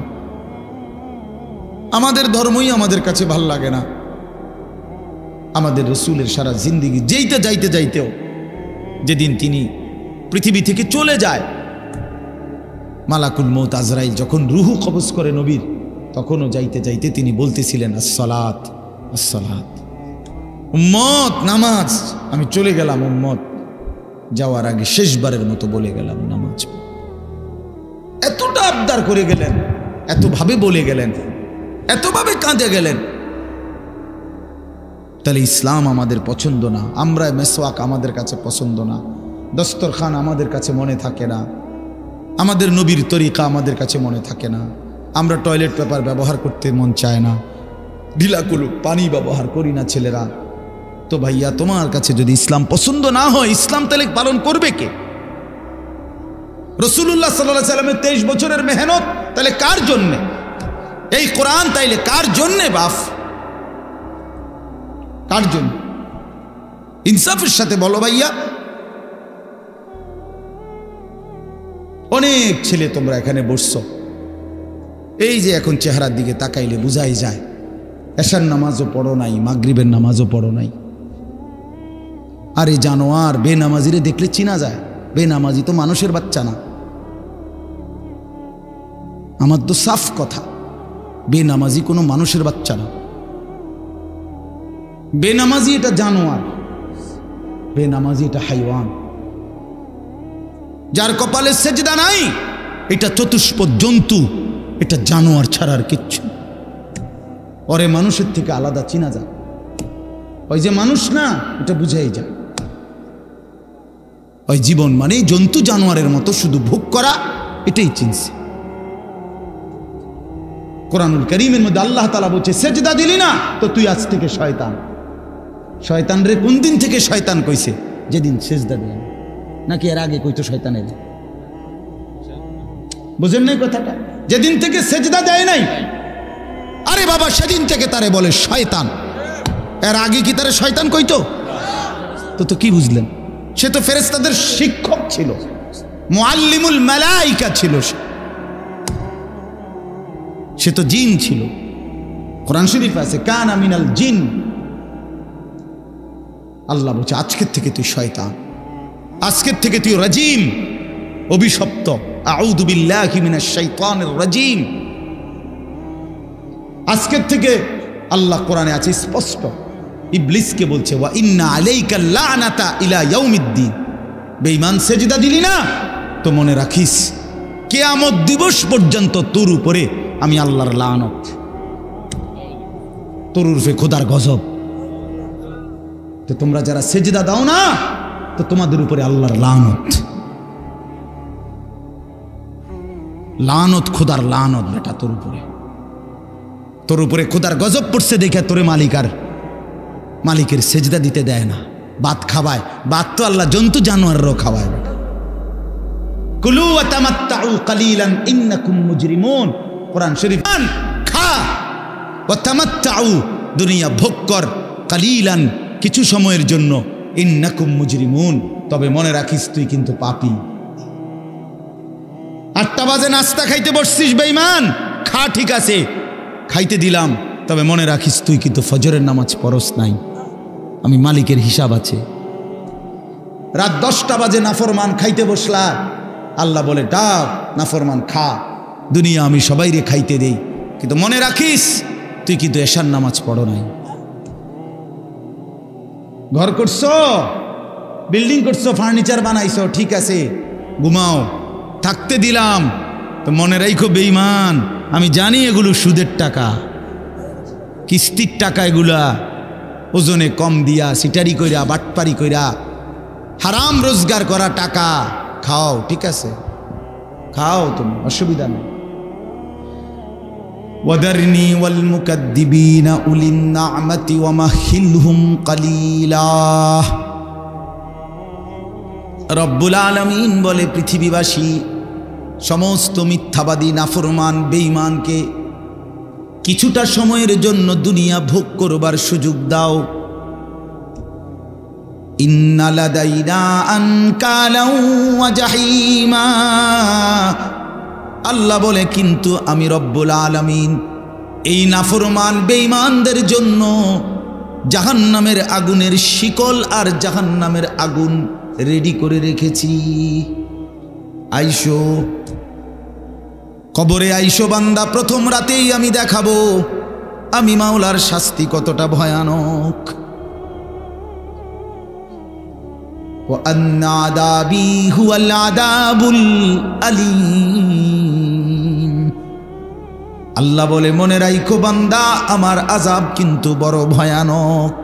আমাদের ধর্মই আমাদের কাছে ভাল লাগে না, আমাদের রসুলের সারা জিন্দিগি যেইতে যাইতে যাইতেও, যেদিন তিনি পৃথিবী থেকে চলে যায়, মালাকুল মৌত আজরাইল যখন রুহু কবজ করে নবীর, তখনও যাইতে যাইতে তিনি বলতেছিলেন আসসালাত আসসালাত, উম্মত নামাজ। আমি চলে গেলাম উম্মত, যাওয়ার আগে শেষবারের মতো বলে গেলাম নামাজ। এতটা আবদার করে গেলেন, এতভাবে বলে গেলেন, এতভাবে কাঁদে গেলেন। তাহলে ইসলাম আমাদের পছন্দ না, আমরা মেসওয়াক আমাদের কাছে পছন্দ না, দস্তরখান আমাদের কাছে মনে থাকে না, আমাদের নবীর তরিকা আমাদের কাছে মনে থাকে না, আমরা টয়লেট পেপার ব্যবহার করতে মন চায় না, ঢিলাকুলু পানি ব্যবহার করি না ছেলেরা। তো ভাইয়া তোমার কাছে যদি ইসলাম পছন্দ না হয়, ইসলাম তাহলে পালন করবে কে? রাসূলুল্লাহ সাল্লাল্লাহু আলাইহি ওয়াসাল্লামের 23 বছরের মেহনত তাহলে কার জন্যে? এই কোরআন তাইলে কার জন্যে বাপ? কার জন্য? ইনসাফের সাথে বলো ভাইয়া। অনেক ছেলে তোমরা এখানে বসছো, এই যে এখন চেহারার দিকে তাকাইলে বুঝাই যায় এশার নামাজও পড়ো নাই, মাগরিবের নামাজও পড়ো নাই। আর এই জানোয়ার বেনামাজিরে দেখলে চিনা যায়, বেনামাজি তো মানুষের বাচ্চা না। আমার তো সাফ কথা, বেনামাজি কোনো মানুষের বাচ্চা না। বেনামাজি এটা জানোয়ার, বেনামাজি এটা হাইওয়ান। যার কপালে সেজদা নাই এটা চতুষ্পদ জন্তু, এটা জানোয়ার ছাড়ার কিচ্ছু। ওরে মানুষের থেকে আলাদা চিনা যায়, ওই যে মানুষ না এটা বুঝাই যায়। ওই জীবন মানে জন্তু জানোয়ারের মতো শুধু ভোগ করা, এটাই চিনছে। কোরআনুল কারীমের মধ্যে আল্লাহ তাআলা বলছে, সেজদা দিলি না তো তুই আজ থেকে শয়তান। শয়তান রে কোন দিন থেকে শয়তান কইছে? যেদিন সেজদা দিল, নাকি এর আগে কইতো শয়তানের? বুঝেন নাই কথাটা? যেদিন থেকে সেজদা দেয় নাই, আরে বাবা সেদিন থেকে তারে বলে শয়তান। এর আগে কি তারে শয়তান কইতো? তো কি বুঝলেন? সে তো ফেরেশতাদের শিক্ষক ছিল, মুআল্লিমুল মালাইকা ছিল, সে তো জিন ছিল। কোরআন শরীফ আছে কানা মিনাল জিন। আল্লাহ বলছে আজকের থেকে তুই শয়তান, আজকের থেকে তুই রাজিম, অভিশপ্ত। আউযু বিল্লাহি মিনাশ শাইতানির রাজিম। আজকের থেকে আল্লাহ কোরআনে আছে স্পষ্ট, ইবলিসকে বলছে ওয়া ইন্না আলাইকা লানাতা ইলা ইয়াউমিদ্দিন। বেঈমান সেজদা দিলি না তো মনে রাখিস কিয়ামত দিবস পর্যন্ত তোর উপরে আমি আল্লাহর লানত, তোর উর্ফে খোদার গজব। তো তোমরা যারা সেজদা দাও না তো তোমাদের উপরে আল্লাহর লানত, লানত, খোদার লানত বেটা তোর উপরে। তোর উপরে খোদার গজব পড়ছে দেখে তোরে মালিক আর মালিকের সেজদা দিতে দেয় না, ভাত খাওয়ায়। ভাত তো আল্লাহ জন্তু জানোয়ারও খাওয়ায়। কুলু ওয়া তামাত্তাউ কালিলান ইন্নাকুম মুজরিমুন, কোরআন শরীফ। খা ওয়া তামাত্তাউ, দুনিয়া ভোগ কর, কালিলান, কিছু সময়ের জন্য, ইন্নাকুম মুজরিমুন, তবে মনে রাখিস তুই কিন্তু পাপী। 8টা বাজে নাস্তা খাইতে বসছিস বেঈমান, খা, ঠিক আছে খাইতে দিলাম, তবে মনে রাখিস তুই কিন্তু ফজরের নামাজ পড়স নাই, আমি মালিকের হিসাব আছে। রাত 10টা বাজে নাফরমান খাইতে বসলা, আল্লাহ বলে ডাক নাফরমান খা, দুনিয়া আমি সবাইরে খাইতে দেই, কিন্তু মনে রাখিস তুই কিন্তু এশার নামাজ পড়ো নাই। ঘর করছো, বিল্ডিং করছো, ফার্নিচার বানাইছো, ঠিক আছে ঘুমাও, থাকতে দিলাম, তো মনে রাখো বেঈমান, আমি জানি এগুলো সুদের টাকা, কিস্তির টাকা, এগুলা ওজনে কম দিয়া, সিটারি কইরা, বাটপারি কইরা, হারাম রোজগার করা টাকা। খাও, ঠিক আছে খাও, তুমি অসুবিধা নেই। ওয়াদারনি ওয়াল মুকাদ্দিবিনা উলিন নি'মাতি ওয়া মাহিলহুম কালিলা। রব্বুল আলামিন বলে, পৃথিবীবাসী সমস্ত মিথ্যাবাদী নাফরমান বেঈমানকে কিছুটা সময়ের জন্য দুনিয়া ভোগ করবার সুযোগ দাও। ইন্না লাদাইনা আনকালাও ওয়া জাহিমা, আল্লাহ বলে কিন্তু আমি রব্বুল আলামিন এই নাফরমান বেঈমানদের জন্য জাহান্নামের আগুনের শিকল আর জাহান্নামের আগুন রেডি করে রেখেছি। আইসো কবরে, আইসো বান্দা, প্রথম রাতেই আমি দেখাবো আমি মাওলার শাস্তি কতটা ভয়ানক। ওয়া আন্না আযাবি হুয়াল আযাবুল আলীম, আল্লাহ বলে মনে রাখো বান্দা, আমার আযাব কিন্তু বড় ভয়ানক।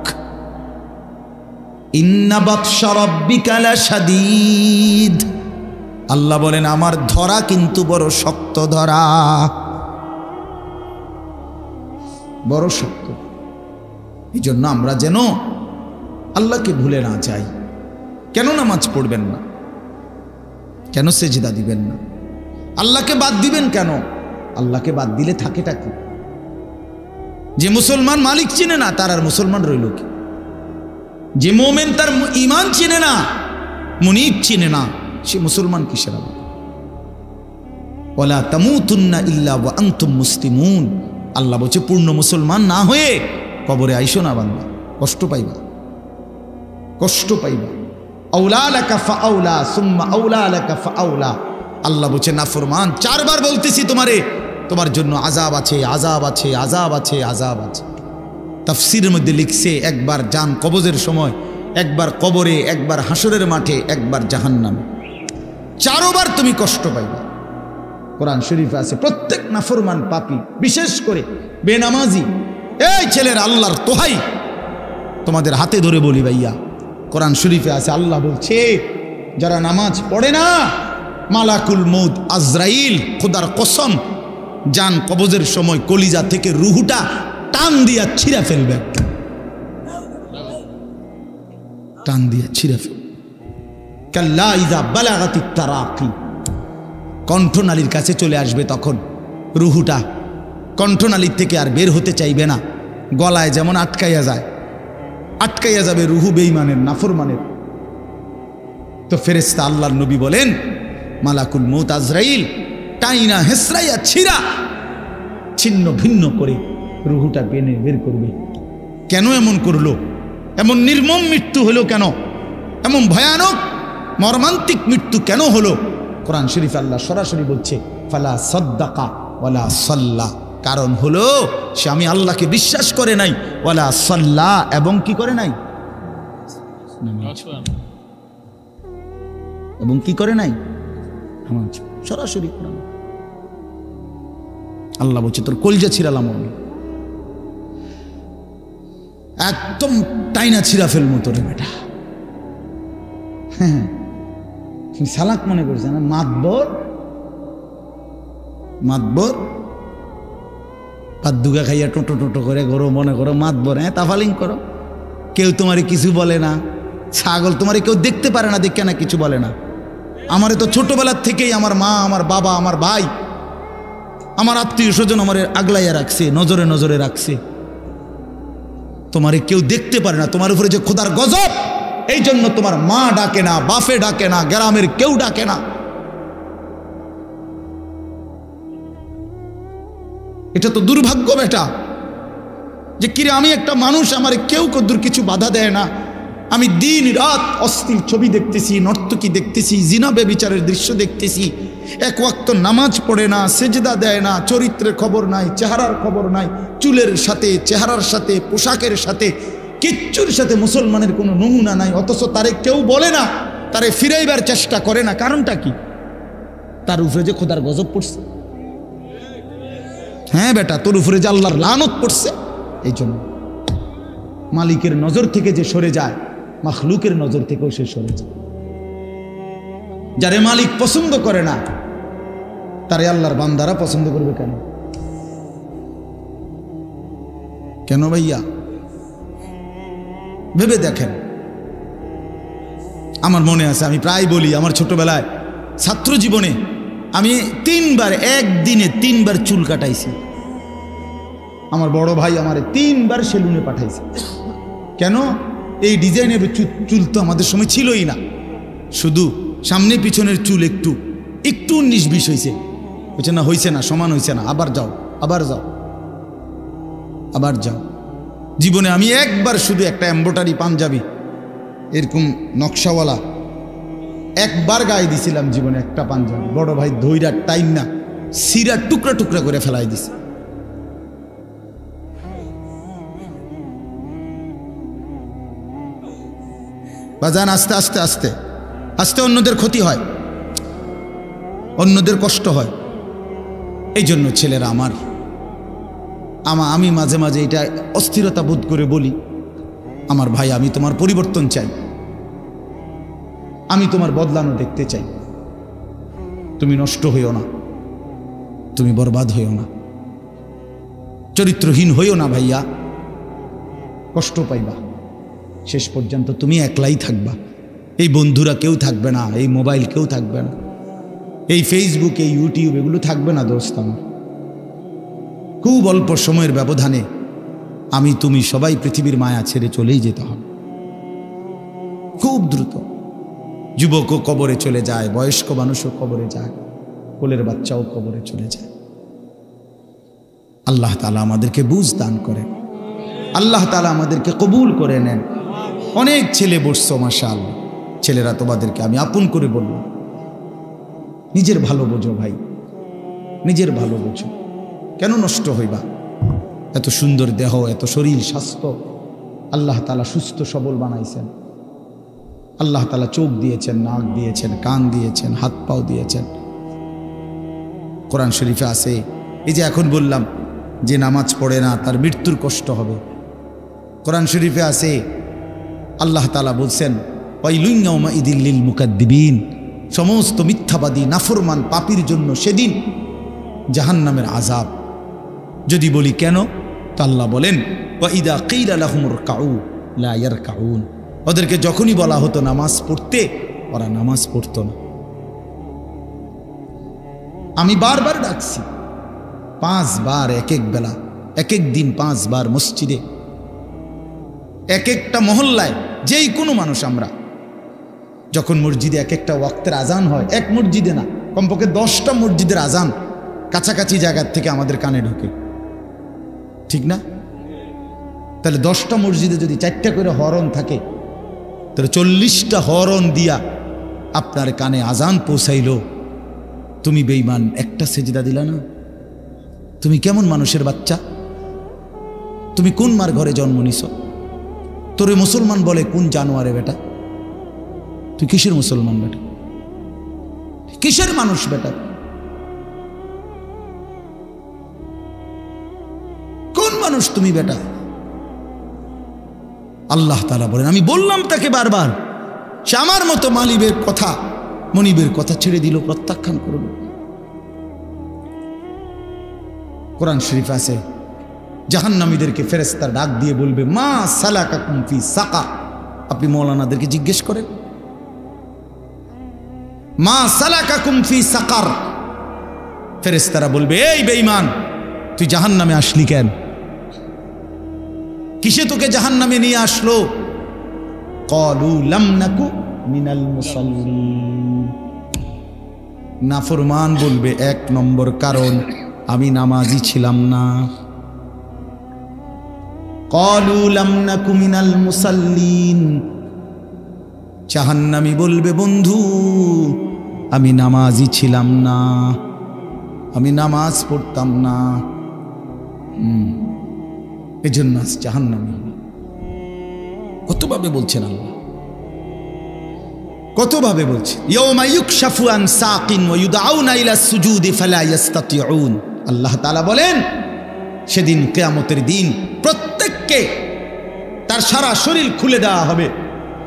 ইন্না বাতশা রাব্বিকা লাশাদীদ, আল্লাহ বলেন আমার ধরা কিন্তু বড় শক্ত ধরা, বড় শক্ত। এই জন্য আমরা যেন আল্লাহকে ভুলে না যাই। কেন নামাজ পড়বেন না? কেন সেজদা দিবেন না? আল্লাহকে বাদ দিবেন কেন? আল্লাহকে বাদ দিলে থাকেটা কি? যে মুসলমান মালিক চিনে না, তার আর মুসলমান রইল কি? যে মোমেন তার ঈমান চিনে না, মুনিব চিনে না, সে মুসলমান কিসের? ওয়ালা তামুতুন্না ইল্লা ওয়া আনতুম মুসলিমুন, আল্লাহ বলছে পূর্ণ মুসলমান না হয়ে কবরে আইসো না বান্দা, কষ্ট পাইবা, কষ্ট পাইবা। আউলা লাকা ফাআউলা সুম্মা আউলা লাকা ফাআউলা, আল্লাহ বলছে নাফরমান, 4 বার বলতেছি তোমারে, তোমার জন্য আযাব আছে, আযাব আছে, আযাব আছে, আযাব আছে। তাফসীরের মধ্যে লিখছে, একবার জান কবজের সময়, একবার কবরে, একবার হাসরের মাঠে, একবার জাহান্নামে, 4 বার তুমি কষ্ট পাইবা। কোরআন শরীফে আছে প্রত্যেক নাফরমান পাপী, বিশেষ করে বেনামাজি, এই ছেলের আল্লাহর তোহাই তোমাদের হাতে ধরে বলি ভাইয়া, কোরআন শরীফে আছে আল্লাহ বলছে যারা নামাজ পড়ে না, মালাকুল মউত আজরাইল খোদার কসম জান কবজের সময় কলিজা থেকে রুহুটা টান দিয়া ছিঁড়া ফেলবে, টান দিয়া ছিঁড়া ফেলবে। কাল্লা ইযা বালাগাতিত তারাকি, কণ্ঠনালীর কাছে চলে আসবে, তখন রুহুটা কণ্ঠনালীর থেকে আর বের হতে চাইবে না, গলায় যেমন আটকাইয়া যায়, আটকাইয়া যাবে রুহু বেঈমানের, নাফরমানের। তো ফেরেশতা আল্লাহর নবী বলেন মালাকুল মউত আজরাইল টাইনা হেসরাইয়া ছিঁড়া ছিন্ন ভিন্ন করে রুহুটা বেনে বের করবে। কেন এমন করলো? এমন নির্মম মৃত্যু হলো কেন? এমন ভয়ানক মর্মান্তিক মৃত্যু কেন হলো? কোরআন শরীফ আল্লাহ সরাসরি বলছে ফালা সাদ্দাকা ওয়ালা সাল্লা, কারণ হলো সে আমি আল্লাহকে বিশ্বাস করে নাই, ওয়ালা সাল্লা, এবং কি করে নাই, এবং কি করে নাই, সরাসরি আল্লাহ বলছে তোর কলজা ছিড়ালাম আমি, একদম টাইনা ছিঁড়া ফেলবো তোরে বেটা। হ্যাঁ, তুমি সালাক মনে করছে না, মাতবর, মাতবর পাত দুগা খাইয়া টোটো টোটো করে ঘরো মনে করো মাতবর, হ্যাঁ তাফালিং করো, কেউ তোমারে কিছু বলে না, ছাগল তোমারে কেউ দেখতে পারে না, দেখে না কিছু বলে না। আমারে তো ছোটবেলার থেকেই আমার মা, আমার বাবা, আমার ভাই, আমার আত্মীয় স্বজন আমারে আগলাইয়া রাখছে, নজরে নজরে রাখছে। তোমারে কেউ দেখতে পারে না, তোমার উপরে যে খোদার গজব, এই জন্য তোমার মা ডাকে না, বাপে ডাকে না, গ্রামের কেউ ডাকে না। এটা তো দুর্ভাগ্য বেটা, যে কিরে আমি একটা মানুষ, আমারে কেউ কদ্দুর কিছু বাধা দেয় না। আমি দিন রাত অশ্লীল ছবি দেখতেছি, নর্তকী দেখতেছি, জিনা ব্যভিচারের দৃশ্য দেখতেছি, এক ওয়াক্ত নামাজ পড়ে না, সেজদা দেয় না, চরিত্রের খবর নাই, চেহারার খবর নাই, চুলের সাথে, চেহারার সাথে, পোশাকের সাথে, কিচ্ছুর সাথে মুসলমানের কোনো নমুনা নাই। অথচ তারে কেউ বলে না, তারে ফিরাইবার চেষ্টা করে না। কারণটা কি? তার উপরে যে খোদার গজব পড়ছে। হ্যাঁ বেটা, তোর উপরে যে আল্লাহর লানত পড়ছে। এই জন্য মালিকের নজর থেকে যে সরে যায়, মাখলুকের নজর থেকেও সে সরে যায়। যারে মালিক পছন্দ করে না, তারে আল্লাহর বান্দারা পছন্দ করবে কেন? কেন ভাইয়া? ভেবে দেখেন। আমার মনে আছে, আমি প্রায় বলি, আমার ছোটবেলায় ছাত্র জীবনে আমি 3 বার, একদিনে 3 বার চুল কাটাইছি। আমার বড় ভাই আমারে 3 বার সেলুনে পাঠাইছে। কেন? এই ডিজাইনের চুল তো আমাদের সময় ছিলই না, শুধু সামনে পিছনের চুল একটু একটু 19-20 হয়েছে। হয়েছে না? হয়েছে না, সমান হয়েছে না, আবার যাও, আবার যাও, আবার যাও। জীবনে আমি একবার শুধু একটা এমব্রয়ডারি পাঞ্জাবি এরকম নকশাওয়ালা একবার গায়ে দিছিলাম জীবনে, একটা পাঞ্জাবি। বড় ভাই ধৈরা টাইম না সিরা টুকরা টুকরা করে ফেলাই দিছে। বাজান, আস্তে আস্তে আস্তে আস্তে অন্যদের ক্ষতি হয়, অন্যদের কষ্ট হয়। এই জন্য ছেলেরা আমি মাঝে মাঝে এটা অস্থিরতা বোধ করে বলি, আমার ভাই, আমি তোমার পরিবর্তন চাই, আমি তোমার বদলানো দেখতে চাই। তুমি নষ্ট হইও না, তুমি বরবাদ হইও না, চরিত্রহীন হইও না ভাইয়া, কষ্ট পাইবা। শেষ পর্যন্ত তুমি একলাই থাকবা, এই বন্ধুরা কেউ থাকবে না, এই মোবাইল কেউ থাকবে না, এই ফেসবুক, এই ইউটিউব এগুলো থাকবে না। দোস্ত আমার, খুব অল্প সময়ের ব্যবধানে আমি তুমি সবাই পৃথিবীর মায়া ছেড়ে চলেই যেতে হবে, খুব দ্রুত। যুবকও কবরে চলে যায়, বয়স্ক মানুষও কবরে যায়, কোলের বাচ্চাও কবরে চলে যায়। আল্লাহ তাআলা আমাদেরকে বুঝ দান করেন, আল্লাহ তাআলা আমাদেরকে কবুল করে নেন। অনেক ছেলে বসছো, মাশাআল্লাহ। ছেলেরা, তোমাদেরকে আমি আপন করে বললাম, নিজের ভালো বোঝো ভাই, নিজের ভালো বোঝো। কেন নষ্ট হইবা? এত সুন্দর দেহ, এত শরীর স্বাস্থ্য আল্লাহ তাআলা সুস্থ সবল বানাইছেন। আল্লাহ তাআলা চোখ দিয়েছেন, নাক দিয়েছেন, কান দিয়েছেন, হাত পাও দিয়েছেন। কোরআন শরীফে আছে, এই যে এখন বললাম যে নামাজ পড়ে না তার মৃত্যুর কষ্ট হবে। কোরআন শরীফে আছে, আল্লাহ তাআলা বলছেন, ওয়াইলুন ইয়াউমাইযিল লিল মুকাদ্দিবিন, সমস্ত মিথ্যাবাদী নাফরমান পাপীর জন্য সেদিন জাহান্নামের আযাব। যদি বলি কেন, তো আল্লাহ বলেন, ওয়াইদা কিলা লাহুমুর কাউ লা ইয়ারকাউন, ওদেরকে যখনই বলা হতো নামাজ পড়তে, ওরা নামাজ পড়তো না। আমি বারবার ডাকছি, 5 বার এক এক বেলা, এক এক দিন 5 বার মসজিদে, এক একটা মহল্লায়, যেই কোনো মানুষ আমরা যখন মসজিদে এক একটা ওয়াক্তের আজান হয়, এক মসজিদে না, কমপক্ষে 10টা মসজিদের আজান কাছাকাছি জায়গার থেকে আমাদের কানে ঢোকে, ঠিক না? তাহলে 10টা মসজিদে যদি 4টা করে হরন থাকে, তাহলে 40টা হরন দিয়া আপনার কানে আজান পৌঁছাইল। তুমি বেঈমান, একটা সেজদা দিলা না। তুমি কেমন মানুষের বাচ্চা? তুমি কোন মার ঘরে জন্ম নিছ? তোরে মুসলমান বলে কোন জানোয়ারে বেটা? তুই কিসের মুসলমান বেটা? কিসের মানুষ বেটা? কোন মানুষ তুমি বেটা? আল্লাহ তাআলা বলেন, আমি বললাম তাকে বারবার, সে আমার মতো মনিবের কথা ছেড়ে দিল, প্রত্যাখ্যান করল। কোরআন শরীফ আছে, জাহান্নামীদেরকে ফেরেশতা ডাক দিয়ে বলবে, মা সালাকাকুম ফি সাকার। আপনি মৌলানাদেরকে জিজ্ঞেস করেন, মা সালাকাকুম ফি সাকার। ফেরেশতারা বলবে, এই বেঈমান, তুই জাহান্নামে আসলি কেন? কিসে তোকে জাহান্নামে নিয়ে আসলো? ক্বালু লাম নাকু মিনাল মুসাল্লিন। নাফরমান বলবে, এক নম্বর কারণ আমি নামাজি ছিলাম না। ক্বালু লাম নাকু মিনাল মুসাল্লিন। জাহান্নামী বলবে, বন্ধু আমি নামাজি ছিলাম না, আমি নামাজ পড়তাম না, এজন্য আজ জাহান্নামী। কতভাবে বলছেন আল্লাহ, কতভাবে বলছেন। ইয়াউমা ইউকশাফু আন সাকিন ওয়া ইউদআউনা ইলা সুজুদি ফালা ইস্তাতিউন। আল্লাহ তাআলা বলেন, সেদিন কিয়ামতের দিন প্রত্যেককে তার সারা শরীর খুলে দেওয়া হবে,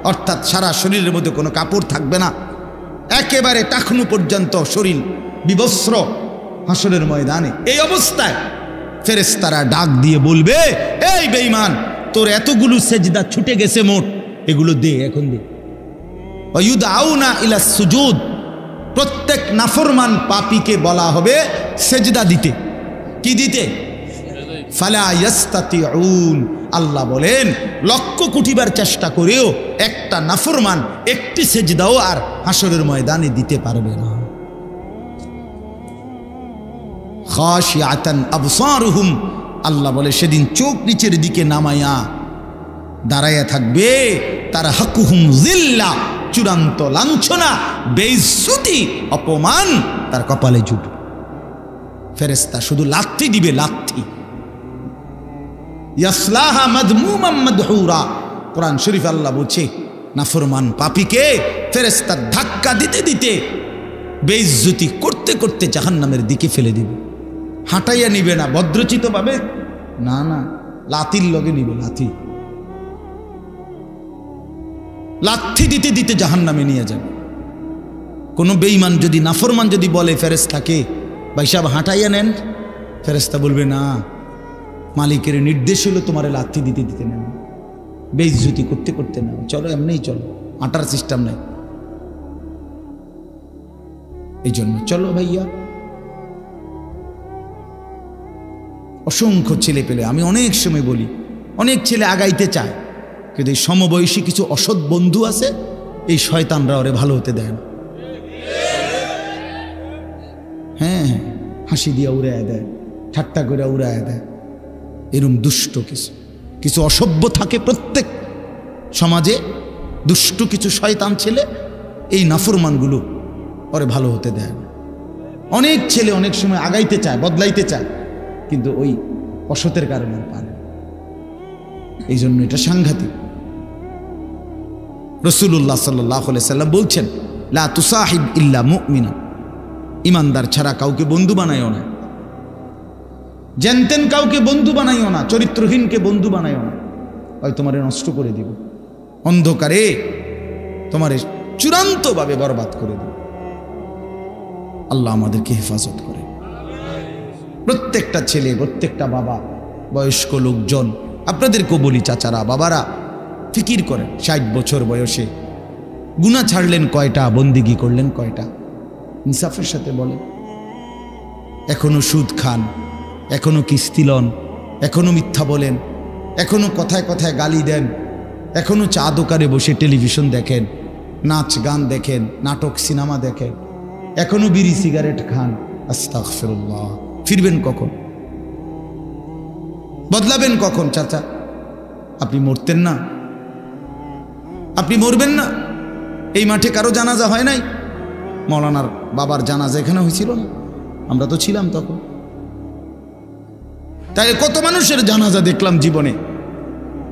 অর্থাৎ সারা শরীরের মধ্যে কোনো কাপড় থাকবে না, একেবারে টাকনু পর্যন্ত শরীর বিবস্ত্র হাসরের ময়দানে। এই অবস্থায় ফেরেশতারা ডাক দিয়ে বলবে, এই বেঈমান, তোর এতগুলো সেজদা ছুটে গেছে মোট, এগুলো দে, এখন দে। ওয়ায়ুদআউনা ইলা সুজুদ। প্রত্যেক নাফরমান পাপীকে বলা হবে সেজদা দিতে। কি দিতে? ফালা ইস্তাতিউন। আল্লাহ বলেন, লক্ষ কোটিবার চেষ্টা করেও একটা নাফরমান একটি সেজদাও আর হাসরের ময়দানে দিতে পারবে না। খাশিআতান আবসারুহুম। আল্লাহ বলে, সেদিন চোখ নিচের দিকে নামায়া দাঁড়াইয়া থাকবে, তারা হাকুহুম জিল্লা, চূড়ান্ত লাঞ্ছনা, বেইজ্জতি, অপমান তার কপালে জুটবে। ফেরেশতা শুধু লাথি দিবে, লাথি। ইয়াসলাহা মাদমুমান মাদহুরা। কোরআন শরীফ আল্লাহ বলছে, নাফরমান পাপীকে ফেরেশতা ধাক্কা দিতে দিতে, বেইজ্জতি করতে করতে জাহান্নামের দিকে ফেলে দিবে। হাঁটাইয়া নিবে না ভদ্রচিত ভাবে, না না, লাথির লগে নিবে, লাথি। লাথি দিতে দিতে জাহান্নামে নিয়ে যাবে। কোনো বেঈমান যদি, নাফরমান যদি বলে ফেরেশতাকে, ভাই সাহেব হাঁটাইয়া নেন, ফেরেশতা বলবে, না, মালিকের নির্দেশ হলো তোমার লাথি দিতে দিতে নেন, বেইজ্জতি করতে করতে নেন, চলো এমনিই চলো, হাঁটার সিস্টেম নাই। এই জন্য চলো ভাইয়া। অসংখ্য ছেলে পেলে, আমি অনেক সময় বলি, অনেক ছেলে আগাইতে চায়, কিন্তু এই সমবয়সী কিছু অসৎ বন্ধু আছে, এই শয়তানরা ওরে ভালো হতে দেয় না। হ্যাঁ, হাসি দিয়া উড়াইয়া দেয়, ঠাট্টা করে উড়াইয়া দেয়। এরকম দুষ্ট কিছু কিছু অসভ্য থাকে প্রত্যেক সমাজে, দুষ্ট কিছু শয়তান ছেলে, এই নাফরমানগুলো ওরে ভালো হতে দেয় না। অনেক ছেলে অনেক সময় আগাইতে চায়, বদলাইতে চায়, কিন্তু ওই অসতের কারণে পারে। এই জন্য এটা সাংঘাতিক। রাসূলুল্লাহ সাল্লাল্লাহু আলাইহি সাল্লাম বলছেন, লা তুসাহিব ইল্লা মুমিনা। ইমানদার ছাড়া কাউকে বন্ধু বানাইও না, জানতেন কাউকে বন্ধু বানাইও না, চরিত্রহীনকে বন্ধু বানাইও না, হয় তোমারে নষ্ট করে দিব, অন্ধকারে তোমারে চূড়ান্তভাবে বরবাদ করে দিব। আল্লাহ আমাদেরকে হেফাজত করে। প্রত্যেকটা ছেলে, প্রত্যেকটা বাবা, বয়স্ক লোকজন, আপনাদেরকেও বলি, চাচারা, বাবারা, ফিকির করেন, 60 বছর বয়সে গুনাহ ছাড়লেন কয়টা, বন্দিগি করলেন কয়টা? ইনসাফের সাথে বলেন। এখনো সুদ খান, এখনো কিস্তি লন, এখনো মিথ্যা বলেন, এখনো কথায় কথায় গালি দেন, এখনো চা দোকানে বসে টেলিভিশন দেখেন, নাচ গান দেখেন, নাটক সিনেমা দেখেন, এখনো বিড়ি সিগারেট খান। আস্তাগফিরুল্লাহ। ফিরবেন কখন? বদলাবেন কখন? চাচা, আপনি মরতেন না? আপনি মরবেন না? এই মাঠে কারো জানাজা হয় নাই? মৌলানার বাবার জানাজা এখানে হয়েছিল না? আমরা তো ছিলাম তখন। তাই কত মানুষের জানাজা দেখলাম জীবনে,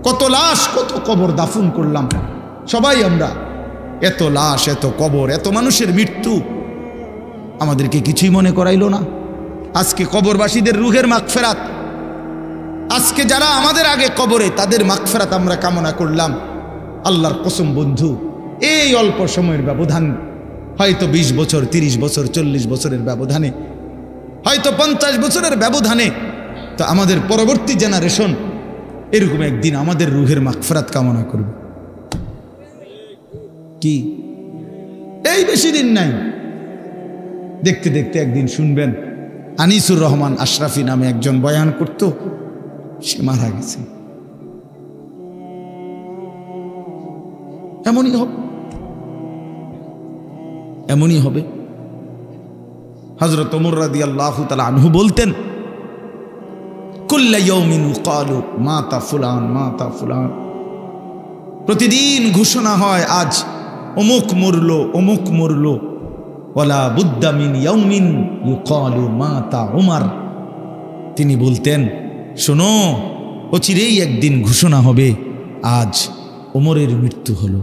কত লাশ, কত কবর দাফন করলাম সবাই আমরা। এত লাশ, এত কবর, এত মানুষের মৃত্যু আমাদেরকে কিছুই মনে করাইলো না। আজকে কবরবাসীদের রুহের মাগফিরাত, আজকে যারা আমাদের আগে কবরে, তাদের মাগফিরাত আমরা কামনা করলাম। আল্লাহর কসম বন্ধু, এই অল্প সময়ের ব্যবধান, হয়তো 20 বছর, 30 বছর, 40 বছরের ব্যবধানে, হয়তো 50 বছরের ব্যবধানে তো আমাদের পরবর্তী জেনারেশন এরকম একদিন আমাদের রুহের মাগফিরাত কামনা করবে। কি এই বেশি দিন নাই, দেখতে দেখতে একদিন শুনবেন আনিসুর রহমান আশরাফি নামে একজন বয়ান করত, সে মারা গেছে। এমনই হবে, এমনই হবে। হযরত ওমর রাদিয়াল্লাহু তাআলা আনহু বলতেন, কুল্লা ইয়াউমিন ক্বালু মাতা ফুলান মাতা ফুলান, প্রতিদিন ঘোষণা হয় আজ অমুক মরলো অমুক মরলো, ওয়ালা বুদ্দা মিন ইয়াউমিন ইউকালু মাতা উমর। তিনি বলতেন, শোনো, অচিরেই একদিন ঘোষণা হবে আজ ওমরের মৃত্যু হলো,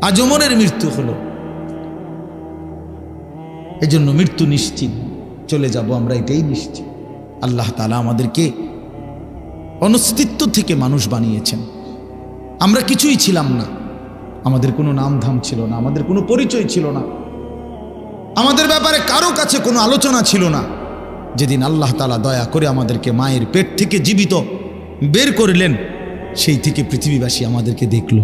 আজ ওমরের মৃত্যু হলো। এজন্য মৃত্যু নিশ্চিত, চলে যাব আমরা, এটাই নিশ্চিত। আল্লাহ তাআলা আমাদেরকে অনস্তিত্ব থেকে মানুষ বানিয়েছেন। আমরা কিছুই ছিলাম না, আমাদের কোনো নাম ধাম ছিল না, আমাদের কোনো পরিচয় ছিল না, আমাদের ব্যাপারে কারো কাছে কোনো আলোচনা ছিল না। যেদিন আল্লাহ তাআলা দয়া করে আমাদেরকে মায়ের পেট থেকে জীবিত বের করলেন, সেই থেকে পৃথিবীবাসী আমাদেরকে দেখলো,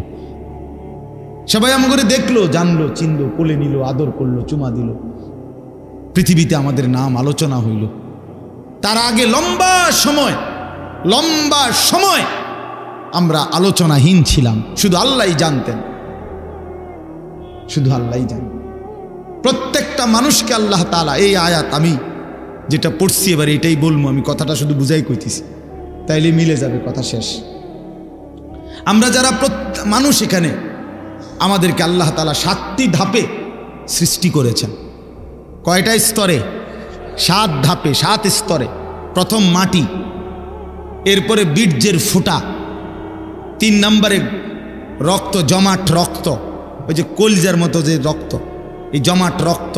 সবাই আমাকে দেখলো, জানলো, চিনলো, কোলে নিল, আদর করলো, চুমা দিল, পৃথিবীতে আমাদের নাম আলোচনা হইল। তার আগে লম্বা সময় আমরা আলোচনাহীন ছিলাম, শুধু আল্লাহই জানতেন, শুধু আল্লাহই জানেন। প্রত্যেকটা মানুষকে আল্লাহ তাআলা, এই আয়াত আমি যেটা পড়ছি এবার এটাই বলবো, আমি কথাটা শুধু বুঝাই কইতেছি, তাইলে মিলে যাবে, কথা শেষ। আমরা যারা মানুষ এখানে, আমাদেরকে আল্লাহ তাআলা 7টি ধাপে সৃষ্টি করেছেন। কয়টা স্তরে? 7 ধাপে, 7 স্তরে। প্রথম মাটি, এরপরে বীর্যের ফোঁটা, 3 নম্বরে রক্ত, জমাট রক্ত, ওই যে কলজার মতো যে রক্ত, এই জমাট রক্ত।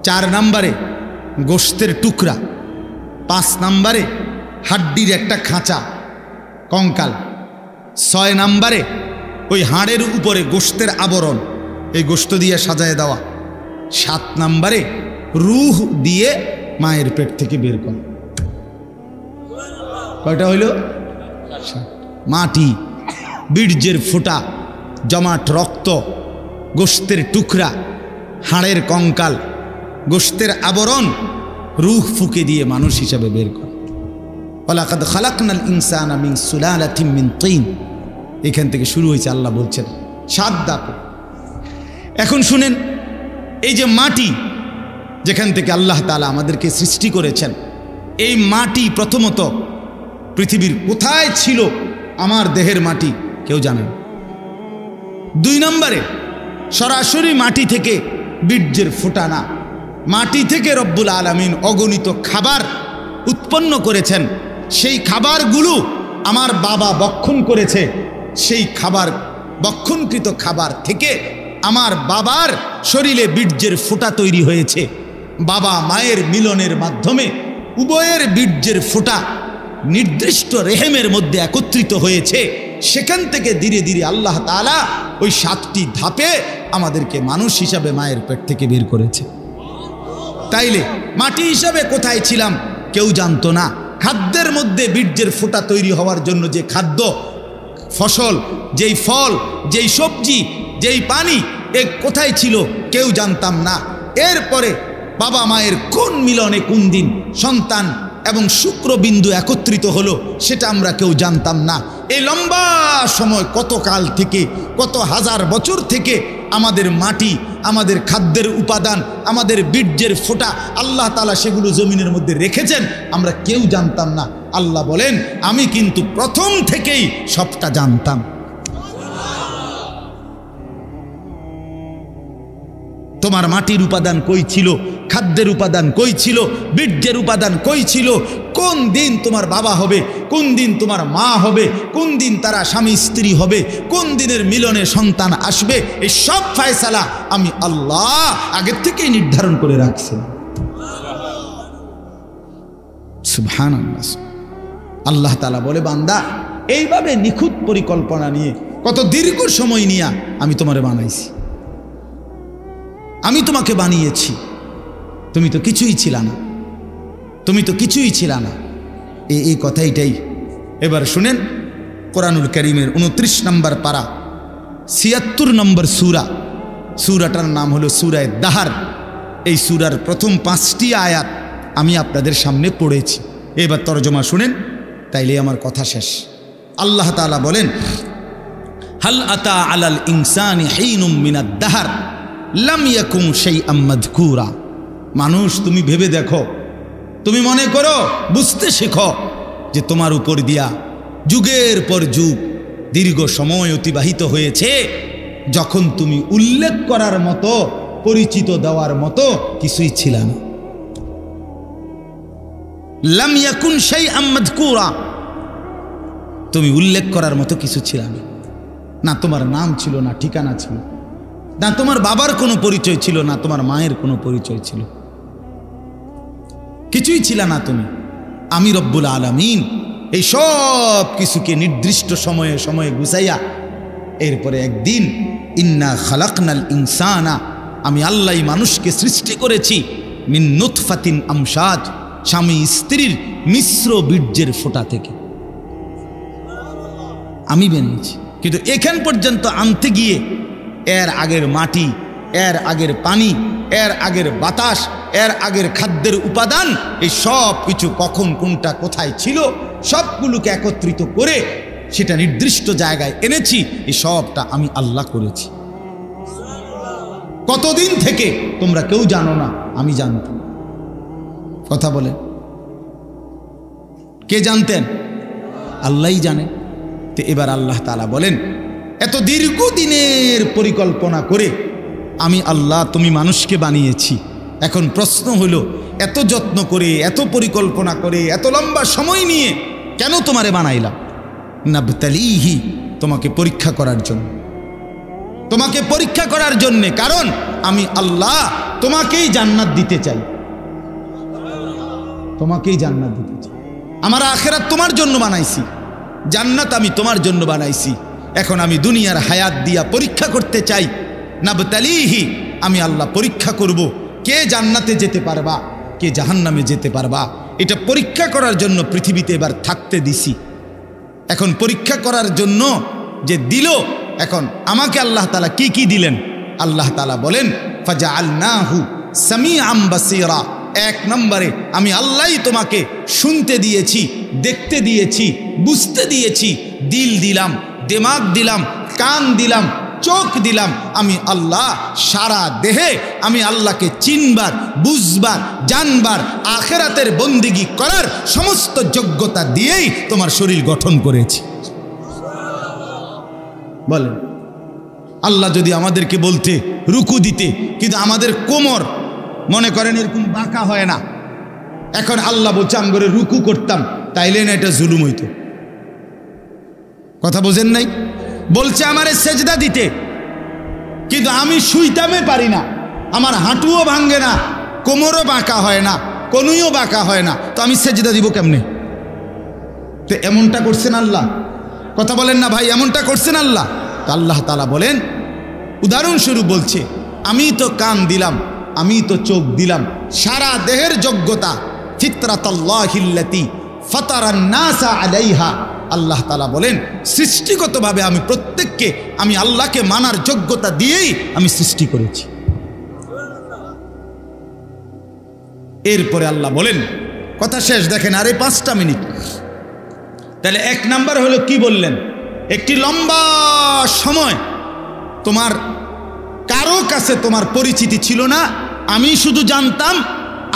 4 নম্বরে গোশতের টুকরা। 5 নম্বরে হাড্ডির একটা খাঁচা, কঙ্কাল। 6 নম্বরে ওই হাড়ের উপরে গোশতের আবরণ, এই গোশত দিয়ে সাজায় দেওয়া। 7 নম্বরে রূহ দিয়ে মায়ের পেট থেকে বের করা। কয়টা হইল? মাটি, বীর্যের ফোঁটা, জমাট রক্ত, গোশতের টুকরা, হাড়ের কঙ্কাল, গোশতের আবরণ, রূহ ফুঁকে দিয়ে মানুষ হিসাবে বের করা। ওয়ালাকাদ খালাকনাল ইনসানা মিন সুলালাতিন মিন তিন, এখান থেকে শুরু হয়েছে। আল্লাহ বলছেন 7 ধাপে। এখন শুনেন, এই যে মাটি যেখান থেকে আল্লাহ তাআলা আমাদেরকে সৃষ্টি করেছেন, এই মাটি প্রথমত পৃথিবীর কোথায় ছিল? আমার দেহের মাটি কেউ জানে না। 2 নম্বরে সরাসরি মাটি থেকে বীর্যের ফোঁটা না, মাটি থেকে রব্বুল আলামিন অগণিত খাবার উৎপন্ন করেছেন। সেই খাবারগুলো আমার বাবা বক্ষণ করেছে, সেই খাবার, বক্ষণকৃত খাবার থেকে আমার বাবার শরীরে বীর্যের ফোঁটা তৈরি হয়েছে। বাবা মায়ের মিলনের মাধ্যমে উভয়ের বীর্যের ফোঁটা নির্দিষ্ট রেহেমের মধ্যে একত্রিত হয়েছে। সেখান থেকে ধীরে ধীরে আল্লাহ তাআলা ওই 7টি ধাপে আমাদেরকে মানুষ হিসাবে মায়ের পেট থেকে বের করেছে। তাইলে মাটি হিসাবে কোথায় ছিলাম কেউ জানতো না। খাদ্যের মধ্যে বীর্যের ফোঁটা তৈরি হওয়ার জন্য যে খাদ্য, ফসল, যেই ফল, যেই সবজি, যেই পানি, এ কোথায় ছিল কেউ জানতাম না। এরপরে বাবা মায়ের কোন মিলনে কোন দিন সন্তান এবং শুক্রবিন্দু একত্রিত হলো সেটা আমরা কেউ জানতাম না। এই লম্বা সময়, কত কাল থেকে, কত হাজার বছর থেকে আমাদের মাটি, আমাদের খাদ্যের উপাদান, আমাদের বীর্যের ফোঁটা আল্লাহ তাআলা সেগুলো জমিনের মধ্যে রেখেছেন, আমরা কেউ জানতাম না। আল্লাহ বলেন, আমি কিন্তু প্রথম থেকেই সবটা জানতাম। তোমার মাটির উপাদান কই ছিল, খাদ্যের উপাদান কই ছিল, বীর্যের উপাদান কই ছিল, কোন দিন তোমার বাবা হবে, কোন দিন তোমার মা হবে, কোন দিন তারা স্বামী স্ত্রী হবে, কোন দিনের মিলনে সন্তান আসবে, এই সব ফয়সালা আমি আল্লাহ আগের থেকেই নির্ধারণ করে রাখছি। সুবহানাল্লাহ। আল্লাহ তাআলা বলে, বান্দা, এইভাবে নিখুঁত পরিকল্পনা নিয়ে, কত দীর্ঘ সময় নিয়ে আমি তোমারে বানাইছি, আমি তোমাকে বানিয়েছি, তুমি তো কিছুই ছিল না। তুমি তো কিছুই ছিল না। এই কথাইটাই এবার শুনেন, কোরআনুল কারীমের 29 নম্বর পারা 76 নম্বর সূরা, সূরাটার নাম হলো সূরা দাহার। এই সূরার প্রথম 5টি আয়াত আমি আপনাদের সামনে পড়েছি, এবার তরজমা শুনেন, তাইলে আমার কথা শেষ। আল্লাহ তাআলা বলেন, হাল আতা আলাল ইনসানি হিনুম মিনাদ দাহার লাম ইয়াকুম শাইআম মাযকুরা। মানুষ, তুমি ভেবে দেখো, তুমি মনে করো, বুঝতে শেখো যে তোমার উপর দিয়া যুগের পর যুগ দীর্ঘ সময় অতিবাহিত হয়েছে যখন তুমি উল্লেখ করার মতো, পরিচিত দেওয়ার মতো কিছুই ছিল না। লাম ইয়াকুন শাইআম মাযকুরা, তুমি উল্লেখ করার মতো কিছু ছিল না। না তোমার নাম ছিল, না ঠিকানা ছিল, না তোমার বাবার কোনো পরিচয় ছিল, না তোমার মায়ের কোনো পরিচয় ছিল, কিছুই ছিল না তুমি। আমি রব্বুল আলামিন এই সব কিছুকে নির্দিষ্ট সময়ে সময়ে গুছাইয়া এরপরে একদিন ইন্না খালাকনাল ইনসানা, আমি আল্লাহ মানুষকে সৃষ্টি করেছি মিন নুতফাতিন আমশাজ, স্বামী স্ত্রীর মিশ্র বীর্যের ফোঁটা থেকে আমি বানিয়েছি। কিন্তু এখান পর্যন্ত আনতে গিয়ে এর আগের মাটি, এর আগের পানি, এর আগের বাতাস, এর আগের খাদ্যের উপাদান, এই সব কিছু কখন কোনটা কোথায় ছিল সবগুলোকে একত্রিত করে সেটা নির্দিষ্ট জায়গায় এনেছি। এই সবটা আমি আল্লাহ করেছি। কতদিন থেকে তোমরা কেউ জানো না, আমি জানতাম। কথা বলে কে জানতেন? আল্লাহই জানে। তো এবার আল্লাহ তাআলা বলেন, এত দীর্ঘদিনের পরিকল্পনা করে আমি আল্লাহ তুমি মানুষকে বানিয়েছি। এখন প্রশ্ন হলো, এত যত্ন করে, এত পরিকল্পনা করে, এত লম্বা সময় নিয়ে কেন তোমারে বানাইলাম? নাবতালিহি, তোমাকে পরীক্ষা করার জন্য, তোমাকে পরীক্ষা করার জন্য। কারণ আমি আল্লাহ তোমাকেই জান্নাত দিতে চাই, তোমাকেই জান্নাত দিতে চাই। আমার আখিরাত তোমার জন্য বানাইছি, জান্নাত আমি তোমার জন্য বানাইছি। এখন আমি দুনিয়ার হায়াত দিয়া পরীক্ষা করতে চাই। নাবতালিহি, আমি আল্লাহ পরীক্ষা করব, কে জান্নাতে যেতে পারবা, কে জাহান্নামে যেতে পারবা। এটা পরীক্ষা করার জন্য পৃথিবীতে এবার থাকতে দিছি। এখন পরীক্ষা করার জন্য যে দিল, এখন আমাকে আল্লাহ তাআলা কি কি দিলেন? আল্লাহ তাআলা বলেন, ফাজআলনাহু সামিআম বাসীরা। 1 নম্বরে আমি আল্লাহই তোমাকে শুনতে দিয়েছি, দেখতে দিয়েছি, বুঝতে দিয়েছি। দিল দিলাম, দিমাগ দিলাম, কান দিলাম, চোখ দিলাম। আমি আল্লাহ সারা দেহে আমি আল্লাহকে চিনবার, বুঝবার, জানবার, আখিরাতের বন্দেগী করার সমস্ত যোগ্যতা দিয়েই তোমার শরীর গঠন করেছি। বলেন, আল্লাহ যদি আমাদেরকে বলতে রুকু দিতে, কিন্তু আমাদের কোমর মনে করেন এরকম বাঁকা হয় না, এখন আল্লাহ বলছে আমি করে রুকু করতাম, তাইলে না এটা জুলুম হইতো? কথা বোঝেন নাই? বলছে আমারে সেজদা দিতে, কিন্তু আমি শুইতামে পারি না, আমার হাঁটুও ভাঙ্গে না, কোমরও বাঁকা হয় না, কনুইও বাঁকা হয় না, তো আমি সেজদা দিব কেমনে? তো এমনটা করছেন আল্লাহ? কথা বলেন না ভাই, এমনটা করছেন আল্লাহ? তো আল্লাহ তাআলা বলেন, উদাহরণস্বরূপ বলছে, আমি তো কান দিলাম, আমি তো চোখ দিলাম, সারা দেহের যোগ্যতা ফিতরাতাল্লাহিল্লাতী ফাতারান নাসা আলাইহা। আল্লাহ তাআলা বলেন, সৃষ্টিগতভাবে আমি প্রত্যেককে আমি আল্লাহকে মানার যোগ্যতা দিয়েই আমি সৃষ্টি করেছি। এরপরে আল্লাহ বলেন, কথা শেষ, দেখেন আরে 5টা মিনিট। তাহলে 1 নাম্বার হলো কি বললেন? একটি লম্বা সময় তোমার কারো কাছে তোমার পরিচিতি ছিল না, আমি শুধু জানতাম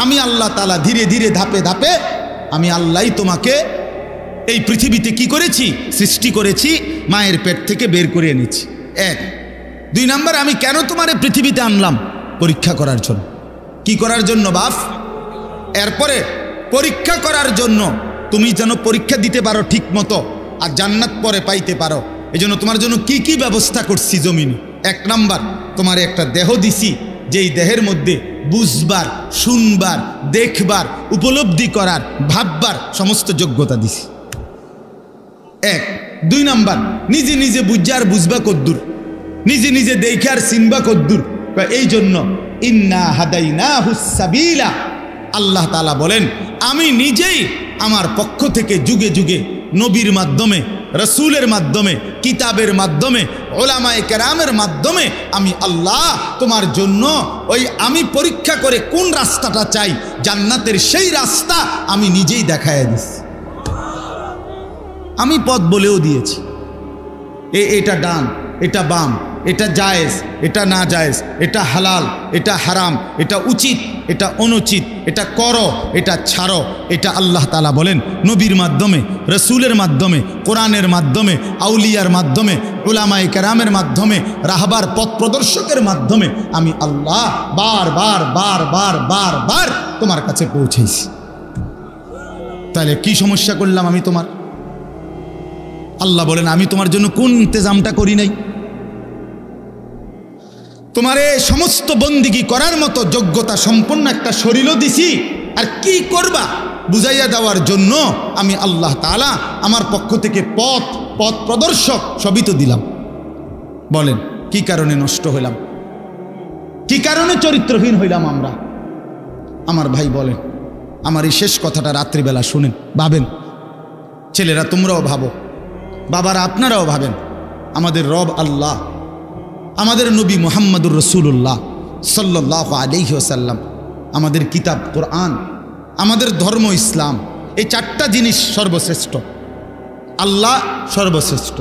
আমি আল্লাহ তাআলা ধীরে ধীরে ধাপে ধাপে আমি আল্লাহই তোমাকে এই পৃথিবীতে কি করেছি? সৃষ্টি করেছি, মায়ের পেট থেকে বের করে এনেছি। 1। 2 নাম্বার, আমি কেন তোমার পৃথিবীতে আনলাম? পরীক্ষা করার জন্য। কি করার জন্য বাপ? এরপরে পরীক্ষা করার জন্য, তুমি যেন পরীক্ষা দিতে পারো ঠিক মতো আর জান্নাত পরে পাইতে পারো। এই জন্য তোমার জন্য কি কি ব্যবস্থা করছি জমিনে। 1 নাম্বার, তোমার একটা দেহ দিছি, যেই দেহের মধ্যে বুঝবার, শুনবার, দেখবার, উপলব্ধি করার, ভাববার সমস্ত যোগ্যতা দিছি। 1। 2 নাম্বার, নিজে নিজে বুঝার বুঝবা কদ্দুর, নিজে নিজে দেখে আর চিনবা কদ্দুর। এই জন্য ইন্না হাদাইনাহুস সাবিলা, আল্লাহ তাআলা বলেন, আমি নিজেই আমার পক্ষ থেকে যুগে যুগে নবীর মাধ্যমে, রসুলের মাধ্যমে, কিতাবের মাধ্যমে, ওলামায়ে কেরামের মাধ্যমে আমি আল্লাহ তোমার জন্য আমি পরীক্ষা করে কোন রাস্তাটা চাই, জান্নাতের সেই রাস্তা আমি নিজেই দেখায় দিচ্ছি। আমি পথ বলেও দিয়েছি, এটা ডান, এটা বাম, এটা জায়েজ, এটা না জায়েজ, এটা হালাল, এটা হারাম, এটা উচিত, এটা অনুচিত, এটা করো, এটা ছাড়ো। এটা আল্লাহ তাআলা বলেন নবীর মাধ্যমে, রসুলের মাধ্যমে, কোরআনের মাধ্যমে, আউলিয়ার মাধ্যমে, উলামায়ে কেরামের মাধ্যমে, রাহবার পথ প্রদর্শকের মাধ্যমে আমি আল্লাহ বারবার বারবার বারবার তোমার কাছে পৌঁছেছি। তাহলে কি সমস্যা করলাম আমি তোমার? আল্লাহ বলেন, আমি তোমার জন্য কোন ইন্তজামটা করি নাই? তোমার এই সমস্ত বন্দিগি করার মতো যোগ্যতা সম্পন্ন একটা শরীরও দিছি, আর কি করবা বুঝাইয়া দেওয়ার জন্য আমি আল্লাহ তাআলা আমার পক্ষ থেকে পথ প্রদর্শক সবই তো দিলাম। বলেন কি কারণে নষ্ট হইলাম? কি কারণে চরিত্রহীন হইলাম আমরা? আমার ভাই বলেন, আমার এই শেষ কথাটা রাত্রিবেলা শুনেন, ভাবেন। ছেলেরা তোমরাও ভাবো, বাবারা আপনারাও ভাবেন। আমাদের রব আল্লাহ, আমাদের নবী মুহাম্মদুর রাসূলুল্লাহ সাল্লাল্লাহু আলাইহি ওয়াসাল্লাম, আমাদের কিতাব কোরআন, আমাদের ধর্ম ইসলাম, এই চারটা জিনিস সর্বশ্রেষ্ঠ। আল্লাহ সর্বশ্রেষ্ঠ,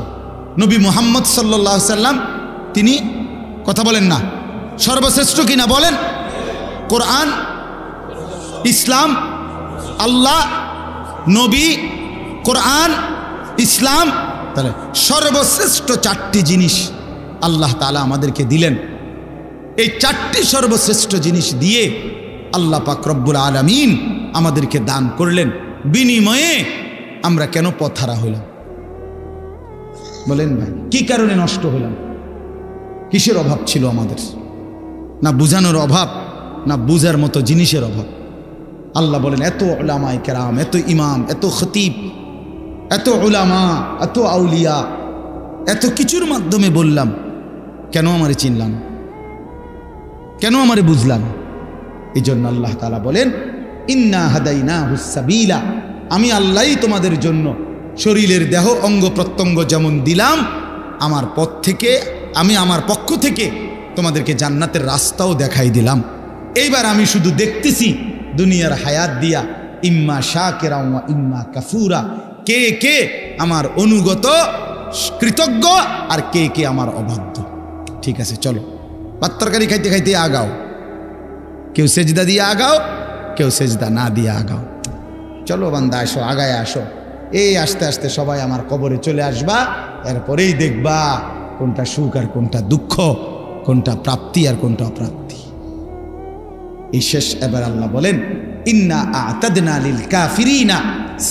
নবী মুহাম্মদ সাল্লাল্লাহু আলাইহি ওয়াসাল্লাম তিনি, কথা বলেন না, সর্বশ্রেষ্ঠ কিনা বলেন? কোরআন, ইসলাম, আল্লাহ, নবী, কোরআন, ইসলাম, তাহলে সর্বশ্রেষ্ঠ চারটি জিনিস আল্লাহ তাআলা আমাদেরকে দিলেন। এই চারটি সর্বশ্রেষ্ঠ জিনিস দিয়ে আল্লাহ পাক রব্বুল আলামিন আমাদেরকে দান করলেন। বিনিময়ে আমরা কেন পথহারা হইলাম? বলেন ভাই, কি কারণে নষ্ট হইলাম? কিসের অভাব ছিল আমাদের? না বুঝানোর অভাব, না বুঝার মতো জিনিসের অভাব। আল্লাহ বলেন, এত উলামায়ে কেরাম, এত ইমাম, এত খতিব, এত উলামা, এত আউলিয়া, এত কিছুর মাধ্যমে বললাম, কেন আমারে চিনলাম? কেন আমারে বুঝলাম? এই জন্য আল্লাহ তাআলা বলেন, ইন্না হাদাইনাহুস সাবিলা, আমি আল্লাহই তোমাদের জন্য শরীরের দেহ অঙ্গ প্রত্যঙ্গ যেমন দিলাম, আমার পথ থেকে, আমি আমার পক্ষ থেকে তোমাদেরকে জান্নাতের রাস্তাও দেখাই দিলাম। এইবার আমি শুধু দেখতেছি দুনিয়ার হায়াত দিয়া, ইম্মা শাকিরা ওয়া ইম্মা কাফুরা, কে কে আমার অনুগত কৃতজ্ঞ আর কে কে আমার অবাধ্য। ঠিক আছে, চলো ভাত তরকারি খাইতে খাইতে আগাও, কেউ সেজদা দিয়ে আগাও, কেউ সেজদা না দিয়ে আগাও। চলো বান্দা, আসো, আগায় আসো। এই আস্তে আস্তে সবাই আমার কবরে চলে আসবা, এরপরেই দেখবা কোনটা সুখ আর কোনটা দুঃখ, কোনটা প্রাপ্তি আর কোনটা অপ্রাপ্তি। এই শেষ এবার আল্লাহ বলেন, ইন্না আ'তাদনা লিল কাফিরিনা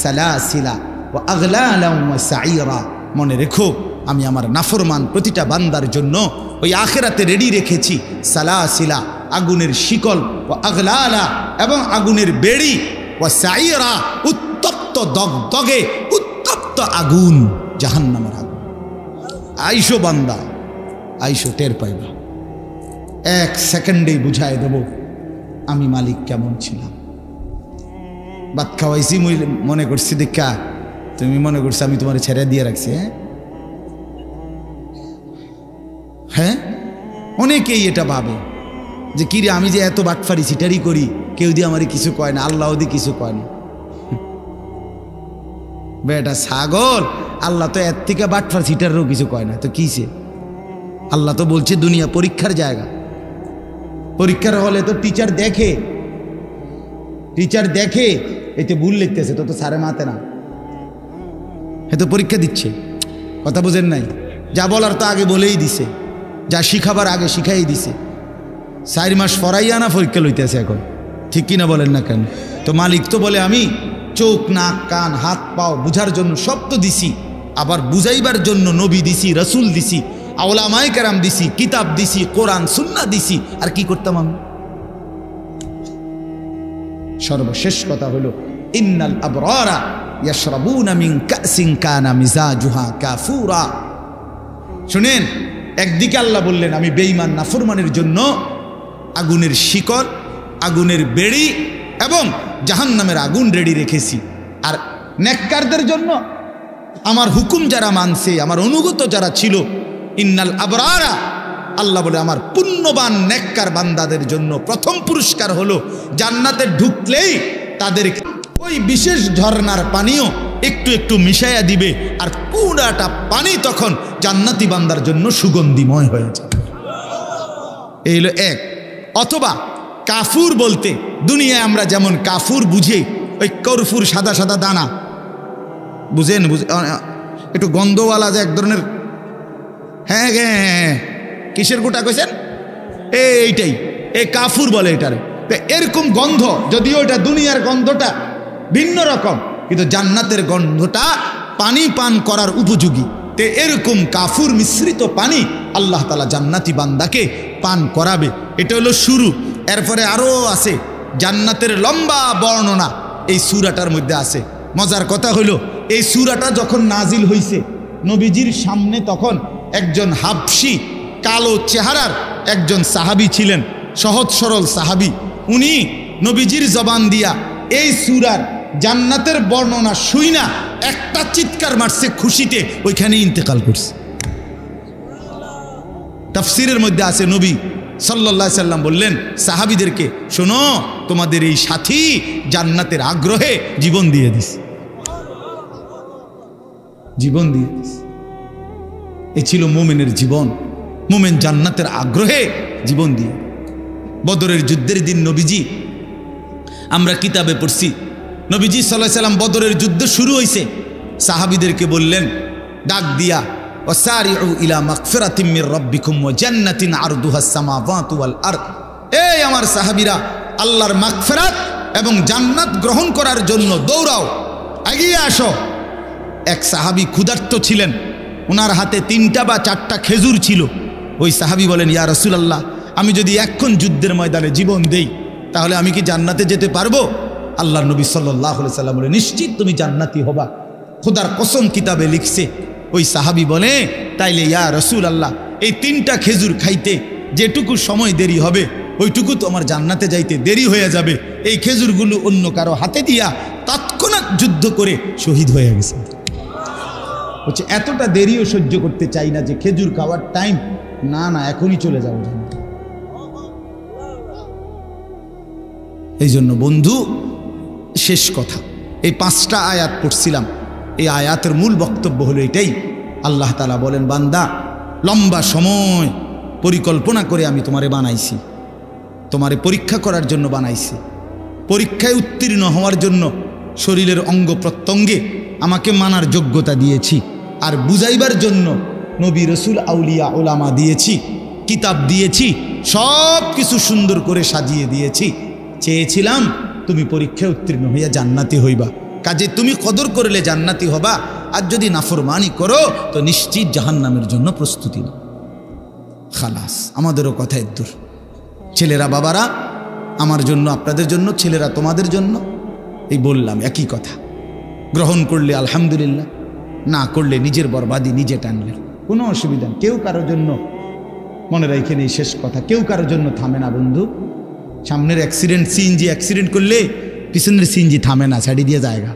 সালাসিলা ওয়া আগলালাম ওয়া সাইরা। মনে রেখো, আমি আমার নাফরমান প্রতিটা বান্দার জন্য ওই আখিরাতে রেডি রেখেছি সালাসিলা, আগুনের শিকল, ও আগলালা, এবং আগুনের বেড়ি, ও সাইরা, উত্তপ্ত দগদগে উত্তপ্ত আগুন, জাহান্নামের আগুন। আইসো বান্দা, আইসো, টের পাইবা। এক সেকেন্ডেই বুঝায় দেব আমি মালিক কেমন ছিলাম। ভাত খাওয়াইছি মনে করছি দেখা, তুমি মনে করছো আমি তোমার ছেড়ে দিয়ে রাখছি। হ্যাঁ, অনেকেই এটা ভাবে যে কিরে, আমি যে এত বাটফারি সিটারি করি, কেউ দিয়ে আমারে কিছু কয় না, আল্লাহ দিয়ে কিছু কয় না। বেটা ছাগল, আল্লাহ তো এর থেকে বাটফার সিটারেরও কিছু কয় না, তো কিসে? আল্লাহ তো বলছে দুনিয়া পরীক্ষার জায়গা। পরীক্ষার হলে তো টিচার দেখে এতে ভুল লিখতেছে, তো সারে মাতে না, এ তো পরীক্ষা দিচ্ছে। কথা বুঝেন নাই? যা বলার তো আগে বলেই দিছে, যা শিখাবার আগে শিখাই দিছে। 4 মাস পড়াইয়া না পরীক্ষা লইতেছে এখন, ঠিক কিনা বলেন না কেন? তো মালিক তো বলে আমি চোখ, নাক, কান, হাত, পাও বুঝার জন্য সব তো দিছি, আবার বুঝাইবার জন্য নবী দিছি, রসুল দিছি, উলামায়ে কেরাম দিছি, কিতাব দিছি, কোরআন সুন্নাহ দিছি। আর কি করতাম আমি? সর্বশেষ কথা হলো, ইন্নাল আবরারা ইয়াশরাবুনা মিন কাসিন কানা মিজাজুহা কাফুরা। শুনেন, একদিকে আল্লাহ বললেন আমি বেঈমান নাফরমানের জন্য আগুনের শিকল, আগুনের বেড়ি এবং জাহান্নামের আগুন রেডি রেখেছি। আর নেককারদের জন্য আমার হুকুম যারা মানছে, আমার অনুগত যারা ছিল, ইন্নাল আবরারা, আল্লাহ বলে আমার পুণ্যবান নেককার বান্দাদের জন্য প্রথম পুরস্কার হলো জান্নাতে ঢুকলেই তাদের ওই বিশেষ ঝর্ণার পানিও একটু একটু মিশাইয়া দিবে, আর পুরাটা পানি তখন জান্নাতি বান্দার জন্য সুগন্ধিময় হয়ে যাবে। এই হলো এক। অথবা কাফুর বলতে দুনিয়ায় আমরা যেমন কাফুর বুঝি, ওই কর্ফুর সাদা সাদা দানা বুঝেন, একটু গন্ধওয়ালা যে এক ধরনের, হ্যাঁ হ্যাঁ, কিসের গোটা কইছেন, এইটাই এই কাফুর বলে এটারে। এরকম গন্ধ, যদিও এটা দুনিয়ার গন্ধটা ভিন্ন রকম, কিন্তু জান্নাতের গন্ধটা পানি পান করার উপযোগী। তে এরকম কাফুর মিশ্রিত পানি আল্লাহ তাআলা জান্নাতি বান্দাকে পান করাবে। এটা হলো শুরু। এরপরে আরও আছে জান্নাতের লম্বা বর্ণনা এই সূরাটার মধ্যে আছে। মজার কথা হইল, এই সূরাটা যখন নাজিল হইছে নবীজির সামনে তখন একজন হাবশি কালো চেহারার একজন সাহাবী ছিলেন, সহজ সরল সাহাবী। উনি নবীজির জবান দিয়া এই সূরার জান্নাতের বর্ণনা শুইনা একটা চিৎকার মারছে খুশিতে, ওইখানে ইন্তেকাল করছে। তাফসীরের মধ্যে আছে নবী সাল্লাল্লাহু আলাইহি সাল্লাম বললেন সাহাবীদেরকে, শোনো তোমাদের এই সাথী জান্নাতের আগ্রহে জীবন দিয়ে দিছে, জীবন দিয়ে দিছে। এ ছিল মুমিনের জীবন। মুমিন জান্নাতের আগ্রহে জীবন দিয়ে। বদরের যুদ্ধের দিন নবীজি, আমরা কিতাবে পড়ছি, নবীজি সাল্লাল্লাহু আলাইহি সাল্লাম বদরের যুদ্ধ শুরু হয়েছে, সাহাবীদেরকে বললেন ডাক দিয়া, ওয়াসারিউ ইলা মাগফিরাতিম মির রাব্বিকুম ওয়া জান্নাতিন আরদুহাস সামাওয়াতু ওয়াল আরদ। এই আমার সাহাবীরা, আল্লাহর মাগফিরাত এবং জান্নাত গ্রহণ করার জন্য দৌড়াও, এগিয়ে আসো। এক সাহাবী ক্ষুধার্ত ছিলেন, ওনার হাতে 3টা বা 4টা খেজুর ছিল। ওই সাহাবী বলেন, ইয়া রাসূলুল্লাহ, আমি যদি এখন যুদ্ধের ময়দানে জীবন দেই তাহলে আমি কি জান্নাতে যেতে পারবো? আল্লাহর নবী সাল্লাল্লাহু আলাইহি সাল্লাম বলে, নিশ্চিত তুমি জান্নাতি হবা, খোদার কসম কিতাবে লিখছে। ওই সাহাবী বলে, তাইলে ইয়া রাসূলুল্লাহ, এই 3টা খেজুর খাইতে যেটুকু সময় দেরি হবে ওইটুকু তো আমার জান্নাতে যাইতে দেরি হয়ে যাবে। এই খেজুরগুলো অন্য কারো হাতে দিয়া তৎক্ষণাৎ যুদ্ধ করে শহীদ হয়ে গেছে। বলছে এতটা দেরিও সহ্য করতে চাই না যে খেজুর খাওয়ার টাইম, না না এখনই চলে যাবো। এই জন্য বন্ধু, শেষ কথা, এই 5টা আয়াত পড়ছিলাম, এই আয়াতের মূল বক্তব্য হলো এটাই। আল্লাহ তাআলা বলেন, বান্দা লম্বা সময় পরিকল্পনা করে আমি তোমারে বানাইছি, তোমারে পরীক্ষা করার জন্য বানাইছি। পরীক্ষায় উত্তীর্ণ হওয়ার জন্য শরীরের অঙ্গ প্রত্যঙ্গে আমাকে মানার যোগ্যতা দিয়েছি, আর বুঝাইবার জন্য নবী রসুল আউলিয়া ওলামা দিয়েছি, কিতাব দিয়েছি, সব কিছু সুন্দর করে সাজিয়ে দিয়েছি। চেয়েছিলাম তুমি পরীক্ষায় উত্তীর্ণ হইয়া জান্নাতি হইবা, কাজে তুমি কদর করলে জান্নাতি হবা, আর যদি নাফরমানি করো তো নিশ্চিত জাহান্নামের জন্য প্রস্তুতি নাও। খালাস, আমাদেরও কথায় দূর। ছেলেরা বাবারা আমার জন্য, আপনাদের জন্য, ছেলেরা তোমাদের জন্য, এই বললাম একই কথা। গ্রহণ করলে আলহামদুলিল্লাহ, না করলে নিজের বরবাদি নিজে টানলেন, কোনো অসুবিধা নেই। কেউ কারোর জন্য, মনে রাখেন এই শেষ কথা, কেউ কারোর জন্য থামে না বন্ধু। সামনের অ্যাক্সিডেন্ট, সিএনজি অ্যাক্সিডেন্ট করলে পিছনের সিএনজি থামে না, ছাড়ি দিয়ে জায়গা।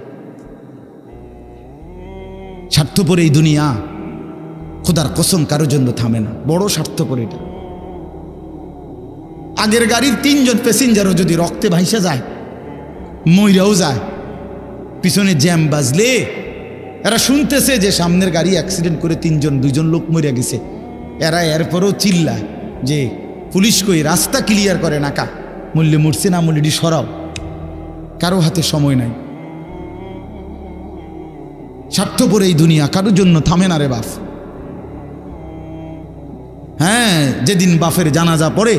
স্বার্থপর এই দুনিয়া, খোদার কসম কারোর জন্য থামে না, বড় স্বার্থপর এটা। আগের গাড়ির 3জন প্যাসেঞ্জারও যদি রক্তে ভাইসা যায়, মইরাও যায়, পিছনে জ্যাম বাজলে এরা শুনতেছে যে সামনের গাড়ি অ্যাক্সিডেন্ট করে 2জন লোক মরে গেছে, এরা এরপরও চিল্লায় যে পুলিশ কই, রাস্তা ক্লিয়ার করে নাকা, মূল্যে মরছে না মূল্যটি সরাও। কারো হাতে সময় নাই। স্বার্থপর এই দুনিয়া, কারোর জন্য থামে না রে বাপ। হ্যাঁ, যেদিন বাপের জানাজা পড়ে,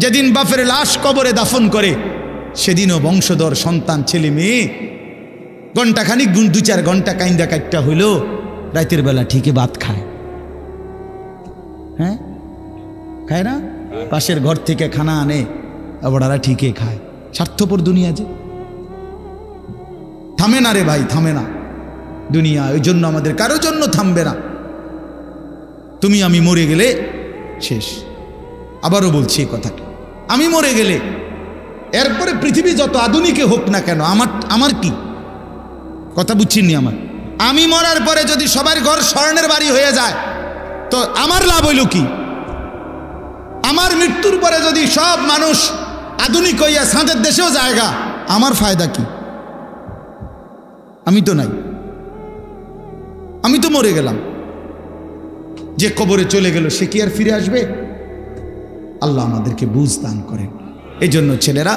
যেদিন বাপের লাশ কবরে দাফন করে, সেদিনও বংশধর সন্তান ছেলে মেয়ে ঘণ্টাখানিক 2-4 ঘন্টা কাইন্দা কাটটা হইল, রাতের বেলা ঠিকই ভাত খায়। হ্যাঁ, খায় না? পাশের ঘর থেকে খানা আনে, ওরা ঠিকই খায়। স্বার্থপর দুনিয়া যে, থামে না রে ভাই, থামে না দুনিয়া। ওই জন্য আমাদের কারোর জন্য থামবে না। তুমি আমি মরে গেলে শেষ। আবারও বলছি এই কথাটা, আমি মরে গেলে এরপরে পৃথিবী যত আধুনিকে হোক না কেন, আমার কি কথা বুঝছিনি? আমি মরার পরে যদি সবার ঘর স্বর্ণের বাড়ি হয়ে যায় তো আমার লাভ হইল কি? আমার মৃত্যুর পরে যদি সব মানুষ আধুনিক হইয়া সাঁদের দেশেও জায়গা, আমার ফায়দা কি? আমি তো নাই, আমি তো মরে গেলাম। যে কবরে চলে গেল সে কি আর ফিরে আসবে? আল্লাহ আমাদেরকে বুঝ দান করেন। এই জন্য ছেলেরা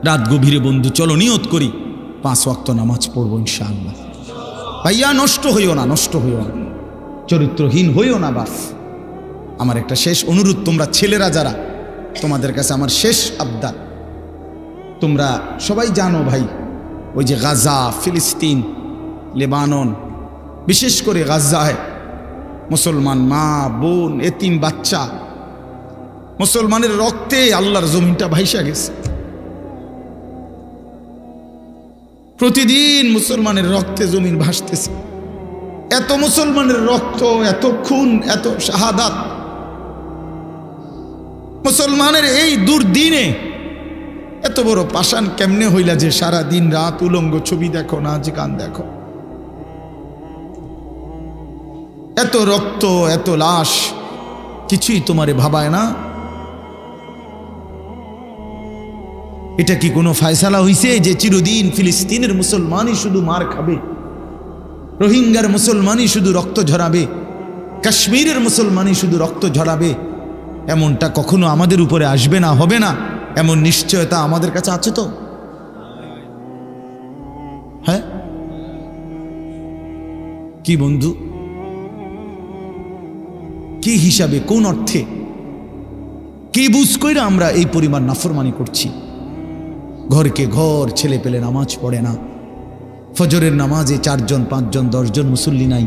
রাত গভীরে বন্ধু চলো নিয়ত করি 5 ওয়াক্ত নামাজ পড়বো ইনশাআল্লাহ। ভাইয়া নষ্ট হইও না, নষ্ট হইও না, চরিত্রহীন হইও না। বাস আমার একটা শেষ অনুরোধ, তোমরা ছেলেরা যারা, তোমাদের কাছে আমার শেষ আবদার, তোমরা সবাই জানো ভাই, ওই যে গাজা, ফিলিস্তিন, লেবানন, বিশেষ করে গাজায় মুসলমান মা বোন এতিম বাচ্চা, মুসলমানের রক্তে আল্লাহর জমিনটা ভাইসা গেছে। প্রতিদিন মুসলমানের রক্তে জমিন ভাসতেছে। এত মুসলমানের রক্ত, এত খুন, এত শাহাদাত, মুসলমানের এই দুর্দিনে এত বড় পাষাণ কেমনে হইলা যে সারা দিন রাত উলঙ্গ ছবি দেখো, নাচ গান দেখো? এত রক্ত, এত লাশ, কিছুই তোমারে ভাবায় না? এটা কি কোনো ফয়সালা হইছে যে চিরদিন ফিলিস্তিনের মুসলমানই শুধু মার খাবে, রোহিঙ্গার মুসলমানই শুধু রক্ত ঝরাবে, কাশ্মীরের মুসলমানই শুধু রক্ত ঝরাবে? এমনটা কখনো আমাদের উপরে আসবে না, হবে না, এমন নিশ্চয়তা আমাদের কাছে আছে তো? হ্যাঁ কি বন্ধু, কি হিসাবে, কোন অর্থে, কি বুঝ কইরা আমরা এই পরিমাণ নাফরমানি করছি? ঘরকে ঘর ছেলে পেলে নামাজ পড়ে না, ফজরের নামাজে 4 জন 5 জন 10 জন মুসল্লি নাই।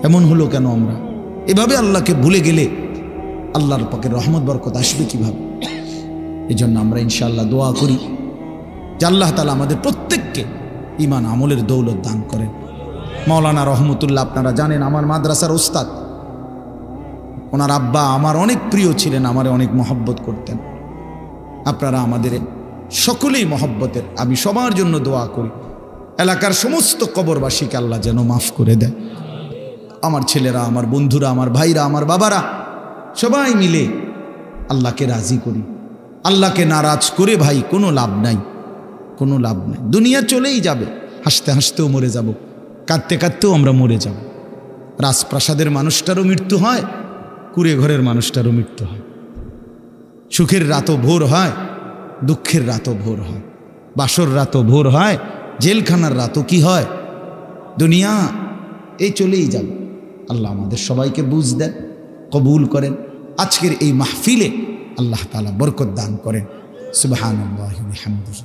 এমন হলো কেন? আমরা এভাবে আল্লাহকে ভুলে গেলে আল্লাহর পাকের রহমত বরকত আসবে কিভাবে? এই জন্য আমরা ইনশাআল্লাহ দোয়া করি যে আল্লাহ তাআলা আমাদের প্রত্যেককে ঈমান আমলের দৌলত দান করেন। মাওলানা রহমতুল্লাহ আপনারা জানেন আমার মাদ্রাসার ওস্তাদ, ওনার আব্বা আমার অনেক প্রিয় ছিলেন, আমারে অনেক মহব্বত করতেন। আপনারা আমাদের সকলেই মহব্বতের, আমি সবার জন্য দোয়া করি এলাকার সমস্ত কবরবাসীকে আল্লাহ যেন মাফ করে দেয়। আমার ছেলেরা, আমার বন্ধুরা, আমার ভাইরা, আমার বাবারা সবাই মিলে আল্লাহকে রাজি করি। আল্লাহকে নারাজ করে ভাই কোনো লাভ নাই, কোনো লাভ নাই। দুনিয়া চলেই যাবে, হাসতে হাসতেও মরে যাব, কাঁদতে কাঁদতেও আমরা মরে যাব। রাজপ্রাসাদের মানুষটারও মৃত্যু হয়, কুড়ে ঘরের মানুষটারও মৃত্যু হয়। সুখের রাতও ভোর হয়, দুঃখের রাতও ভোর হয়, বাসর রাতও ভোর হয়, জেলখানার রাতও কি হয়। দুনিয়া এই চলেই যাবে। আল্লাহ আমাদের সবাইকে বুঝ দেন, কবুল করেন। আজকের এই মাহফিলে আল্লাহ তাআলা বরকত দান করেন। সুবহানাল্লাহি ওয়া বিহামদিহি।